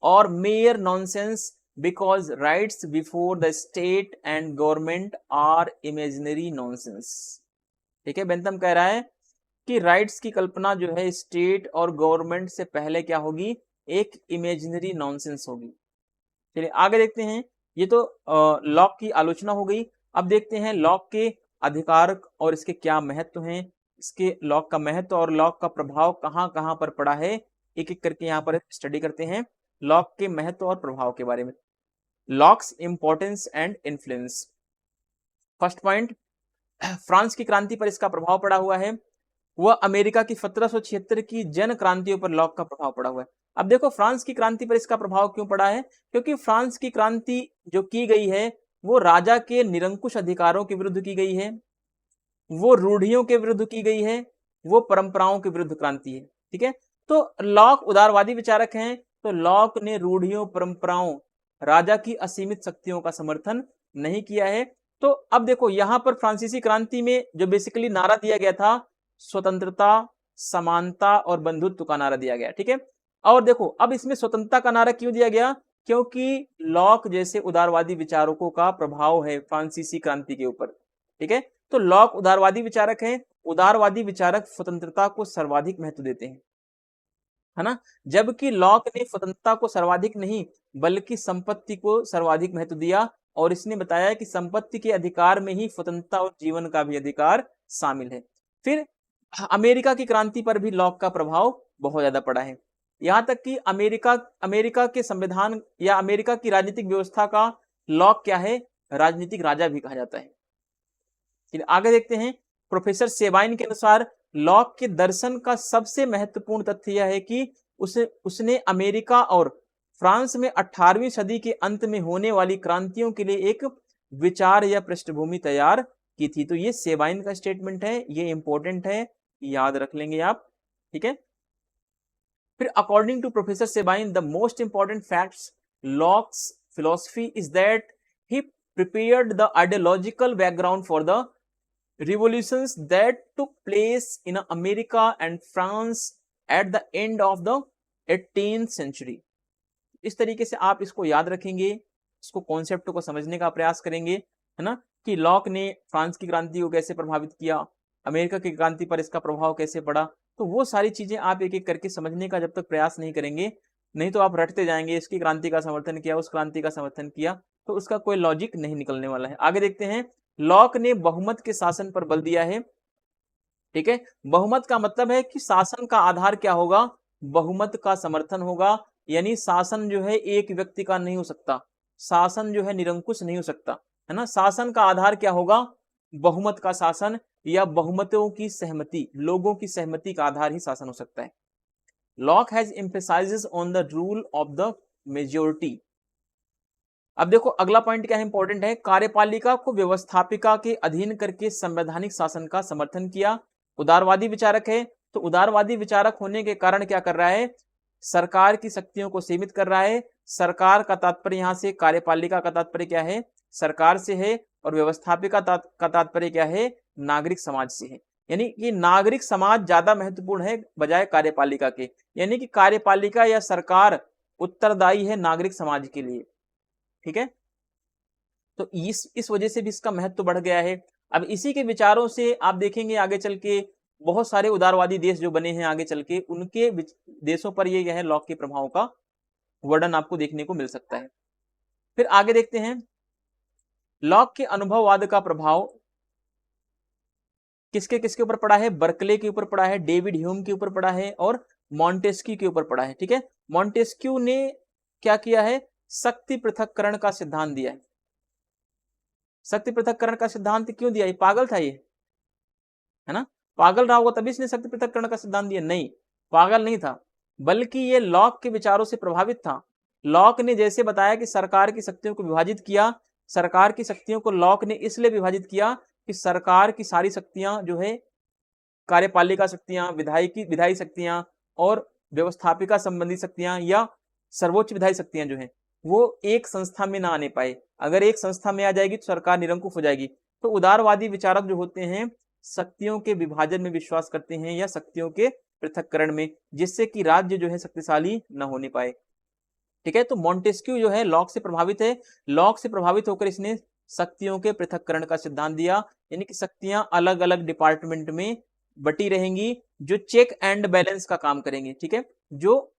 और mere nonsense because rights before the state and government are imaginary nonsense. ठीक है, Bentham कह रहा है कि राइट्स की कल्पना जो है स्टेट और गवर्नमेंट से पहले क्या होगी, एक इमेजिनरी नॉनसेंस होगी। चलिए आगे देखते हैं। ये तो लॉक की आलोचना हो गई। अब देखते हैं लॉक के अधिकार और इसके क्या महत्व हैं, इसके लॉक का महत्व और लॉक का प्रभाव कहां कहां पर पड़ा है, एक एक करके यहाँ पर स्टडी करते हैं लॉक के महत्व और प्रभाव के बारे में। Locks importance and influence. First point, France की क्रांति पर इसका प्रभाव पड़ा हुआ है। वह अमेरिका की 1776 की जन क्रांतियों पर लॉक का प्रभाव पड़ा हुआ है। अब देखो फ्रांस की क्रांति पर इसका प्रभाव क्यों पड़ा है, क्योंकि फ्रांस की क्रांति जो की गई है वो राजा के निरंकुश अधिकारों के विरुद्ध की गई है, वो रूढ़ियों के विरुद्ध की गई है, वो परंपराओं के विरुद्ध क्रांति है। ठीक है, तो लॉक उदारवादी विचारक हैं, तो लॉक ने रूढ़ियों, परंपराओं, राजा की असीमित शक्तियों का समर्थन नहीं किया है। तो अब देखो यहां पर फ्रांसीसी क्रांति में जो बेसिकली नारा दिया गया था, स्वतंत्रता, समानता और बंधुत्व का नारा दिया गया। ठीक है, और देखो अब इसमें स्वतंत्रता का नारा क्यों दिया गया, क्योंकि लॉक जैसे उदारवादी विचारकों का प्रभाव है फ्रांसीसी क्रांति के ऊपर। ठीक है, तो लॉक उदारवादी विचारक हैं, उदारवादी विचारक स्वतंत्रता को सर्वाधिक महत्व देते हैं, है ना, जबकि लॉक ने स्वतंत्रता को सर्वाधिक नहीं बल्कि संपत्ति को सर्वाधिक महत्व दिया, और इसने बताया कि संपत्ति के अधिकार में ही स्वतंत्रता और जीवन का भी अधिकार शामिल है। फिर अमेरिका की क्रांति पर भी लॉक का प्रभाव बहुत ज्यादा पड़ा है, यहां तक कि अमेरिका के संविधान या अमेरिका की राजनीतिक व्यवस्था का लॉक क्या है, राजनीतिक राजा भी कहा जाता है। आगे देखते हैं। प्रोफेसर सेबाइन के अनुसार लॉक के दर्शन का सबसे महत्वपूर्ण तथ्य यह है कि उसने अमेरिका और फ्रांस में 18वीं सदी के अंत में होने वाली क्रांतियों के लिए एक विचार या पृष्ठभूमि तैयार की थी। तो ये सेबाइन का स्टेटमेंट है, ये इंपॉर्टेंट है, याद रख लेंगे आप। ठीक है, फिर according to professor Sabine the most important facts Locke's philosophy is that he prepared the ideological background for the revolutions that took place in America and France at the end of the 18th century। इस तरीके से आप इसको याद रखेंगे, इसको concept को समझने का प्रयास करेंगे, है ना, कि लॉक ने फ्रांस की क्रांति को कैसे प्रभावित किया, अमेरिका की क्रांति पर इसका प्रभाव कैसे पड़ा। तो वो सारी चीजें आप एक एक करके समझने का जब तक प्रयास नहीं करेंगे, नहीं तो आप रटते जाएंगे, इसकी क्रांति का समर्थन किया, उस क्रांति का समर्थन किया, तो उसका कोई लॉजिक नहीं निकलने वाला है। आगे देखते हैं, लॉक ने बहुमत के शासन पर बल दिया है। ठीक है, बहुमत का मतलब है कि शासन का आधार क्या होगा, बहुमत का समर्थन होगा, यानी शासन जो है एक व्यक्ति का नहीं हो सकता, शासन जो है निरंकुश नहीं हो सकता, है ना। शासन का आधार क्या होगा, बहुमत का शासन या बहुमतों की सहमति, लोगों की सहमति का आधार ही शासन हो सकता है। Locke has emphasises on the rule of the majority. अब देखो अगला पॉइंट क्या है, इंपॉर्टेंट है, कार्यपालिका को व्यवस्थापिका के अधीन करके संवैधानिक शासन का समर्थन किया। उदारवादी विचारक है, तो उदारवादी विचारक होने के कारण क्या कर रहा है, सरकार की शक्तियों को सीमित कर रहा है। सरकार का तात्पर्य यहां से, कार्यपालिका का तात्पर्य क्या है, सरकार से है, और व्यवस्थापिका का तात्पर्य क्या है, नागरिक समाज से है। यानी कि नागरिक समाज ज्यादा महत्वपूर्ण है बजाय कार्यपालिका के, यानी कि कार्यपालिका या सरकार उत्तरदायी है नागरिक समाज के लिए। ठीक है, तो इस वजह से भी इसका महत्व बढ़ गया है। अब इसी के विचारों से आप देखेंगे आगे चल के बहुत सारे उदारवादी देश जो बने हैं आगे चल के, उनके देशों पर ये है लॉक के प्रभाव का वर्णन आपको देखने को मिल सकता है। फिर आगे देखते हैं, लॉक के अनुभववाद का प्रभाव किसके किसके ऊपर पड़ा है, बर्कले के ऊपर पड़ा है, डेविड ह्यूम के ऊपर पड़ा है, और मॉन्टेस्क्यू के ऊपर पड़ा है। ठीक है, मॉन्टेस्क्यू ने क्या किया है, शक्ति पृथक्करण का सिद्धांत दिया है। शक्ति पृथक्करण का सिद्धांत क्यों दिया, ये पागल था ये, है ना, पागल रहा होगा तभी इसने शक्ति पृथक्करण का सिद्धांत दिया, नहीं पागल नहीं था, बल्कि ये लॉक के विचारों से प्रभावित था। लॉक ने जैसे बताया कि सरकार की शक्तियों को विभाजित किया, सरकार की शक्तियों को लॉक ने इसलिए विभाजित किया कि सरकार की सारी शक्तियां जो है, कार्यपालिका शक्तियां, विधायी शक्तियां और व्यवस्थापिका संबंधी शक्तियां या सर्वोच्च विधायी शक्तियां जो है वो एक संस्था में ना आने पाए। अगर एक संस्था में आ जाएगी तो सरकार निरंकुश हो जाएगी। तो उदारवादी विचारक जो होते हैं शक्तियों के विभाजन में विश्वास करते हैं या शक्तियों के पृथक्करण में, जिससे कि राज्य जो है शक्तिशाली न होने पाए। ठीक है, तो मॉन्टेस्क्यू जो है लॉक से प्रभावित है, लॉक से प्रभावित होकर इसने शक्तियों के पृथक्करण का सिद्धांत दिया, यानी कि शक्तियां अलग अलग डिपार्टमेंट में बटी रहेंगी जो चेक एंड बैलेंस का काम करेंगे। ठीक है, जो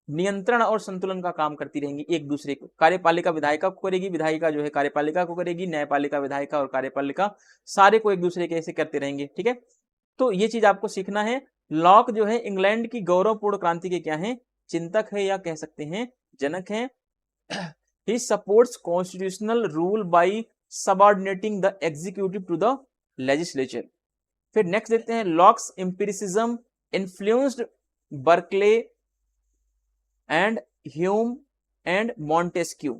नियंत्रण और संतुलन का काम करती रहेंगी एक दूसरे को, कार्यपालिका विधायिका को करेगी, विधायिका जो है कार्यपालिका को करेगी, न्यायपालिका विधायिका और कार्यपालिका सारे को एक दूसरे के ऐसे करते रहेंगे। ठीक है, तो ये चीज आपको सीखना है। लॉक जो है इंग्लैंड की गौरवपूर्ण क्रांति के क्या है, चिंतक है या कह सकते हैं जनक है। He supports constitutional rule by subordinating the executive to the legislature. फिर नेक्स्ट देखते हैं, Locke's empiricism influenced Berkeley and Hume and Montesquieu.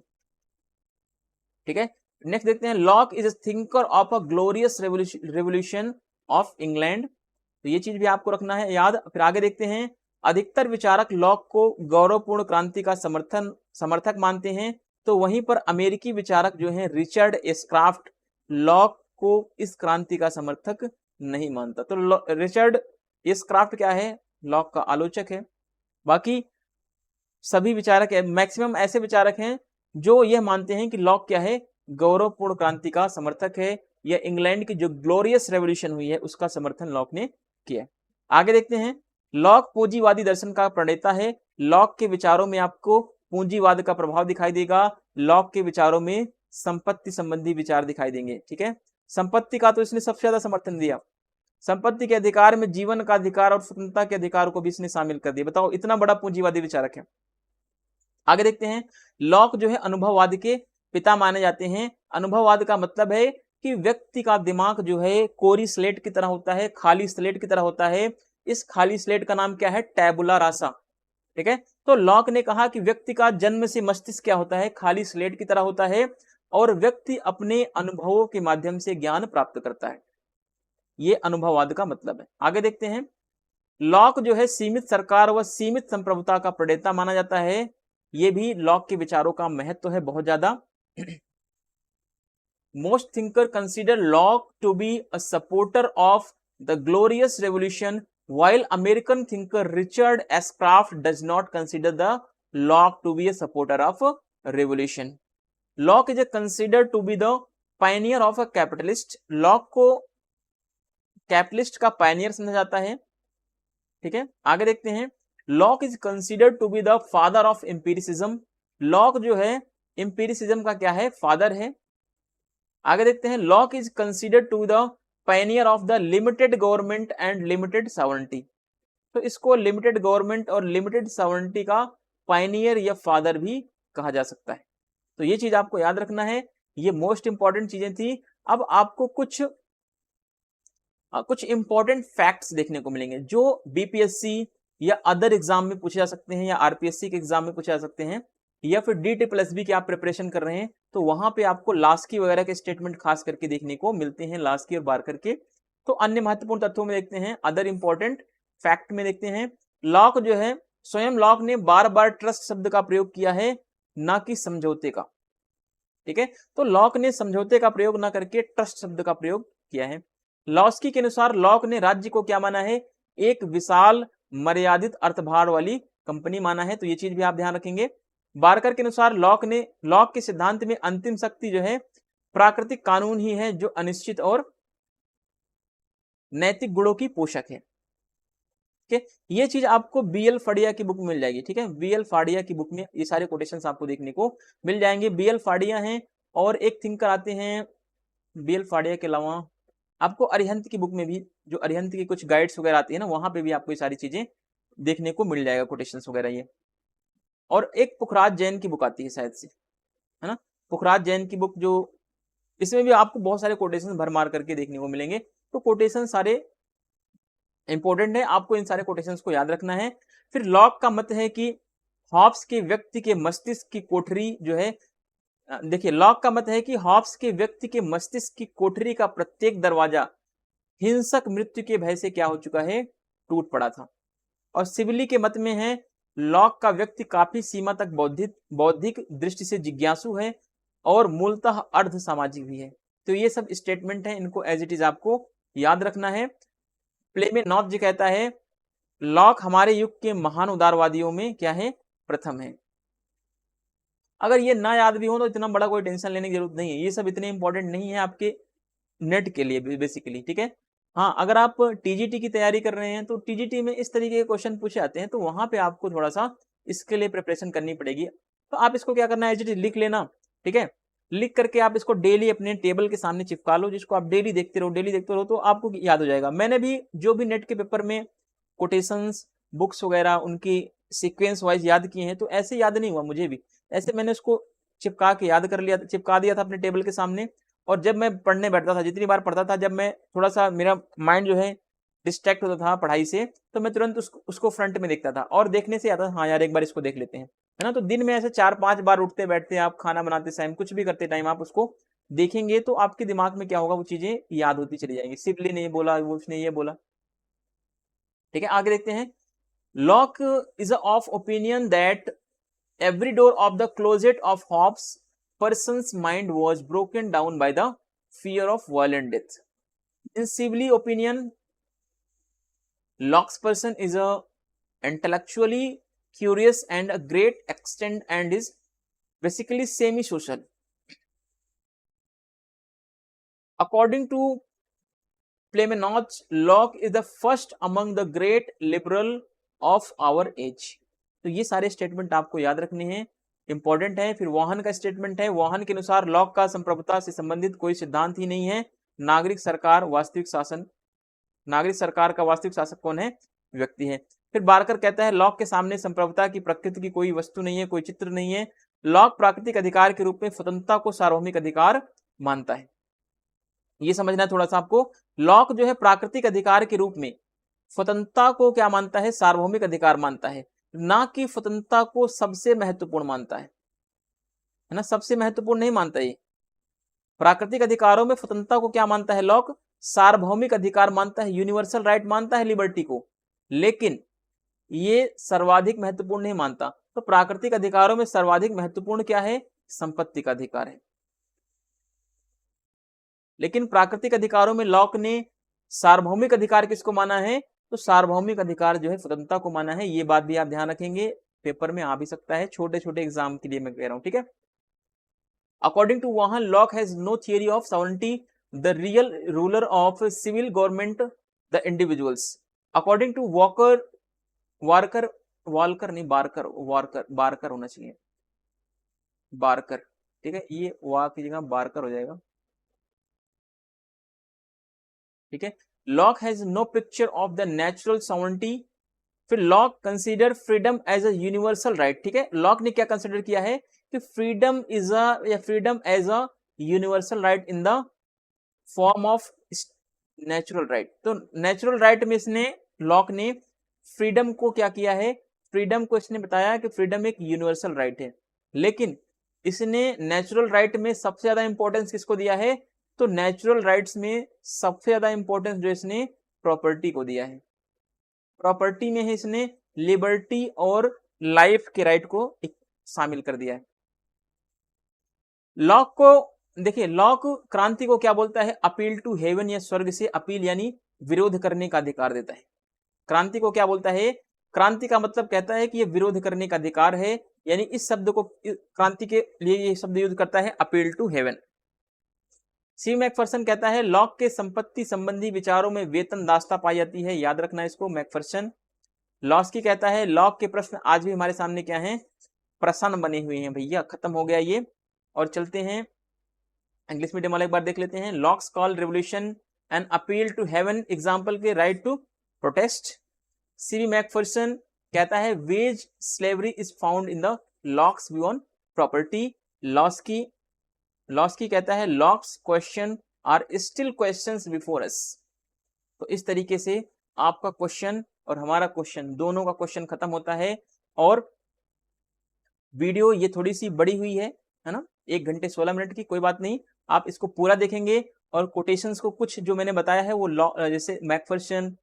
ठीक है, नेक्स्ट देखते हैं, Locke is a thinker of a glorious revolution of England. तो ये चीज भी आपको रखना है याद। फिर आगे देखते हैं, अधिकतर विचारक लॉक को गौरवपूर्ण क्रांति का समर्थक मानते हैं, तो वहीं पर अमेरिकी विचारक जो है रिचर्ड एस्क्राफ्ट लॉक को इस क्रांति का समर्थक नहीं मानता। तो रिचर्ड एस्क्राफ्ट क्या है, लॉक का आलोचक है। बाकी सभी विचारक मैक्सिमम ऐसे विचारक हैं जो यह मानते हैं कि लॉक क्या है, गौरवपूर्ण क्रांति का समर्थक है, या इंग्लैंड की जो ग्लोरियस रेवोल्यूशन हुई है उसका समर्थन लॉक ने किया। आगे देखते हैं, लॉक पूंजीवादी दर्शन का प्रणेता है। लॉक के विचारों में आपको पूंजीवाद का प्रभाव दिखाई देगा, लॉक के विचारों में संपत्ति संबंधी विचार दिखाई देंगे। ठीक है, संपत्ति का तो इसने सबसे ज्यादा समर्थन दिया, संपत्ति के अधिकार में जीवन का अधिकार और स्वतंत्रता के अधिकार को भी इसने शामिल कर दिया। बताओ, इतना बड़ा पूंजीवादी विचारक है। आगे देखते हैं, लॉक जो है अनुभववाद के पिता माने जाते हैं। अनुभववाद का मतलब है कि व्यक्ति का दिमाग जो है कोरी स्लेट की तरह होता है, खाली स्लेट की तरह होता है। इस खाली स्लेट का नाम क्या है, टैबुला रासा। ठीक है, तो लॉक ने कहा कि व्यक्ति का जन्म से मस्तिष्क क्या होता है, खाली स्लेट की तरह होता है, और व्यक्ति अपने अनुभवों के माध्यम से ज्ञान प्राप्त करता है। ये अनुभववाद का मतलब है। आगे देखते हैं, लॉक जो है सीमित सरकार व सीमित संप्रभुता का प्रणेता माना जाता है। ये भी लॉक के विचारों का महत्व है बहुत ज्यादा। Most thinker consider Locke to be a supporter of the glorious revolution, while American thinker Richard Ashcraft does not consider the Locke to be a supporter of revolution. Locke is considered to be the pioneer of a capitalist, Locke को capitalist का pioneer समझा जाता है। ठीक है, आगे देखते हैं, Locke is considered to be the father of empiricism, Locke जो है एम्पिरिसिज्म का क्या है, फादर है। आगे देखते हैं, Locke is considered to the pioneer of the limited government and limited sovereignty, तो इसको लिमिटेड गवर्नमेंट और लिमिटेड सॉवरेनिटी का पायनियर या फादर भी कहा जा सकता है। तो ये चीज आपको याद रखना है, ये मोस्ट इंपॉर्टेंट चीजें थी। अब आपको कुछ इंपॉर्टेंट फैक्ट्स देखने को मिलेंगे जो बीपीएससी या अदर एग्जाम में पूछे जा सकते हैं, या आरपीएससी के एग्जाम में पूछे जा सकते हैं, या फिर DT+B की आप प्रिपरेशन कर रहे हैं तो वहां पे आपको लास्की वगैरह के स्टेटमेंट खास करके देखने को मिलते हैं, लास्की और बारकर के। तो अन्य महत्वपूर्ण तथ्यों में देखते हैं, अदर इंपॉर्टेंट फैक्ट में देखते हैं, लॉक जो है स्वयं लॉक ने बार बार ट्रस्ट शब्द का प्रयोग किया है, ना कि समझौते का। ठीक है, तो लॉक ने समझौते का प्रयोग ना करके ट्रस्ट शब्द का प्रयोग किया है। लॉस्की के अनुसार लॉक ने राज्य को क्या माना है, एक विशाल मर्यादित अर्थभार वाली कंपनी माना है, तो ये चीज भी आप ध्यान रखेंगे। बारकर के अनुसार लॉक के सिद्धांत में अंतिम शक्ति जो है प्राकृतिक कानून ही है, जो अनिश्चित और नैतिक गुणों की पोषक है। ठीक है, ये चीज आपको BL फाड़िया की बुक में मिल जाएगी। ठीक है, BL फाड़िया की बुक में ये सारे कोटेशंस आपको देखने को मिल जाएंगे। BL फाड़िया हैं, और एक थिंकर आते हैं BL फाड़िया के अलावा आपको अरिहंत की बुक में भी, जो अरिहंत की कुछ गाइड्स वगैरह आती है ना, वहां पे भी आपको ये सारी चीजें देखने को मिल जाएगा, कोटेशंस वगैरह ये। और एक पुखराज जैन की बुक आती है शायद से, है ना, पुखराज जैन की बुक, जो इसमें भी आपको बहुत सारे कोटेशन भरमार करके देखने को मिलेंगे। तो कोटेशन सारे इंपॉर्टेंट है, आपको इन सारे कोटेशंस को याद रखना है। फिर लॉक का मत है कि हॉब्स के व्यक्ति के मस्तिष्क की कोठरी जो है, देखिए लॉक का मत है कि हॉब्स के व्यक्ति के मस्तिष्क की कोठरी का प्रत्येक दरवाजा हिंसक मृत्यु के भय से क्या हो चुका है, टूट पड़ा था। और सिबली के मत में है लॉक का व्यक्ति काफी सीमा तक बौद्धिक दृष्टि से जिज्ञासु है और मूलतः अर्ध सामाजिक भी है। तो ये सब स्टेटमेंट है, इनको एज इट इज आपको याद रखना है। प्लेमेनॉथ जी कहता है लॉक हमारे युग के महान उदारवादियों में क्या है, प्रथम है। अगर ये ना याद भी हो तो इतना बड़ा कोई टेंशन लेने की जरूरत नहीं है, ये सब इतने इंपॉर्टेंट नहीं है आपके नेट के लिए बेसिकली। ठीक है, हाँ अगर आप TGT की तैयारी कर रहे हैं तो TGT में इस तरीके के क्वेश्चन पूछे जाते हैं, तो वहां पे आपको थोड़ा सा इसके लिए प्रिपरेशन करनी पड़ेगी। तो आप इसको क्या करना है, एज लिख लेना। ठीक है, लिख करके आप इसको डेली अपने टेबल के सामने चिपका लो, जिसको आप डेली देखते रहो तो आपको याद हो जाएगा। मैंने भी जो भी नेट के पेपर में कोटेशंस बुक्स वगैरह उनकी सीक्वेंस वाइज याद किए हैं, तो ऐसे याद नहीं हुआ मुझे भी, ऐसे मैंने उसको चिपका के याद कर लिया, चिपका दिया था अपने टेबल के सामने। और जब मैं पढ़ने बैठता था, जितनी बार पढ़ता था, जब मैं थोड़ा सा मेरा माइंड जो है डिस्ट्रैक्ट होता था पढ़ाई से, तो मैं तुरंत उसको फ्रंट में देखता था, और देखने से आता था हाँ यार एक बार इसको देख लेते हैं, है ना। तो दिन में ऐसे 4-5 बार उठते बैठते आप, खाना बनाते टाइम, कुछ भी करते टाइम आप उसको देखेंगे तो आपके दिमाग में क्या होगा, वो चीजें याद होती चली जाएंगी। सिबली ने बोला, वो उसने ये बोला। ठीक है, आगे देखते हैं। Locke is of opinion that every door of the closet of Hobbes' person's mind was broken down by the fear of violent death. In Sibley opinion, Locke's person is a intellectually curious and a great extent and is basically semi-social. According to Plemenoth, Locke is the first among the great liberal of our age. तो ये सारे statement आपको याद रखने हैं, important है। फिर वॉहन का स्टेटमेंट है, वॉहन के अनुसार लॉक का संप्रभुता से संबंधित कोई सिद्धांत ही नहीं है, नागरिक सरकार का वास्तविक शासक कौन है, व्यक्ति है। फिर बारकर कहता है लॉक के सामने संप्रभुता की प्रकृति की कोई वस्तु नहीं है, कोई चित्र नहीं है। लॉक प्राकृतिक अधिकार के रूप में स्वतंत्रता को सार्वभौमिक अधिकार मानता है। ये समझना है थोड़ा सा आपको, लॉक जो है प्राकृतिक अधिकार के रूप में स्वतंत्रता को क्या मानता है, सार्वभौमिक अधिकार मानता है, ना कि स्वतंत्रता को सबसे महत्वपूर्ण मानता है ना, सबसे महत्वपूर्ण नहीं मानता। ये प्राकृतिक अधिकारों में स्वतंत्रता को क्या मानता है लॉक, सार्वभौमिक अधिकार मानता है, यूनिवर्सल राइट मानता है लिबर्टी को, लेकिन ये सर्वाधिक महत्वपूर्ण नहीं मानता। तो प्राकृतिक अधिकारों में सर्वाधिक महत्वपूर्ण क्या है, संपत्ति का अधिकार है। लेकिन प्राकृतिक अधिकारों में लॉक ने सार्वभौमिक अधिकार किसको माना है, तो सार्वभौमिक अधिकार जो है स्वतंत्रता को माना है। ये बात भी आप ध्यान रखेंगे, पेपर में आ भी सकता है, छोटे छोटे एग्जाम के लिए मैं कह रहा हूं। ठीक है, according to Vaughan Locke has no theory of sovereignty, the real ruler of civil government the individuals. According to Walker वारकर वालकर नहीं बारकर वारकर बारकर होना चाहिए, बारकर, ठीक है, ये वा की जगह बारकर हो जाएगा, ठीक है। Locke has no picture of the natural sovereignty. फिर Locke consider freedom as a universal right, ठीक है। लॉक ने क्या कंसीडर किया है कि फ्रीडम इज अ या freedom as a universal right in the form of natural right. तो नेचुरल राइट में इसने लॉक ने फ्रीडम को क्या किया है, फ्रीडम को इसने बताया कि फ्रीडम एक यूनिवर्सल राइट है, लेकिन इसने नेचुरल राइट में सबसे ज्यादा इंपॉर्टेंस किसको दिया है, तो नेचुरल राइट्स में सबसे ज्यादा इंपॉर्टेंस जो इसने प्रॉपर्टी को दिया है। प्रॉपर्टी में है इसने लिबर्टी और लाइफ के राइट को शामिल कर दिया है। लॉक को देखिए, लॉक क्रांति को क्या बोलता है, अपील टू हेवन या स्वर्ग से अपील यानी विरोध करने का अधिकार देता है। क्रांति को क्या बोलता है, क्रांति का मतलब कहता है कि ये विरोध करने का अधिकार है, यानी इस शब्द को क्रांति के लिए ये शब्द यूज करता है appeal to heaven. C Macpherson कहता है लॉक के संपत्ति संबंधी विचारों में वेतन दास्ता पाई जाती है, याद रखना इसको मैकफर्सन। लॉस्की कहता है लॉक के प्रश्न आज भी हमारे सामने क्या हैं, प्रश्न बने हुए हैं। भैया खत्म हो गया ये, और चलते हैं इंग्लिश मीडियम वाला एक बार देख लेते हैं। Locke's call revolution and appeal to heaven example के right to protest. C Macpherson कहता है wage slavery is found in the Locke's view on property. Laski कहता है Locke's question are still questions before us. तो इस तरीके से आपका क्वेश्चन और हमारा क्वेश्चन दोनों का क्वेश्चन खत्म होता है। और वीडियो ये थोड़ी सी बड़ी हुई है ना, 1 घंटे 16 मिनट की, कोई बात नहीं, आप इसको पूरा देखेंगे और कोटेशंस को कुछ जो मैंने बताया है वो जैसे मैकफर्सन,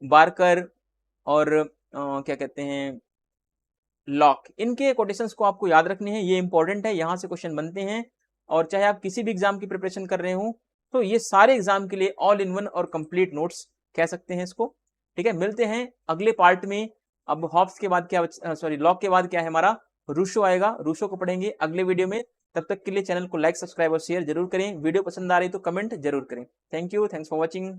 बारकर और क्या कहते हैं लॉक, इनके कोटेशंस को आपको याद रखने हैं, ये इंपॉर्टेंट है, यहां से क्वेश्चन बनते हैं। और चाहे आप किसी भी एग्जाम की प्रिपरेशन कर रहे हो तो ये सारे एग्जाम के लिए ऑल इन वन और कंप्लीट नोट्स कह सकते हैं इसको, ठीक है। मिलते हैं अगले पार्ट में। अब हॉब्स के बाद क्या, सॉरी लॉक के बाद क्या है हमारा, रूसो आएगा, रूसो को पढ़ेंगे अगले वीडियो में। तब तक के लिए चैनल को लाइक, सब्सक्राइब और शेयर जरूर करें। वीडियो पसंद आ रही तो कमेंट जरूर करें। Thank you, thanks for watching.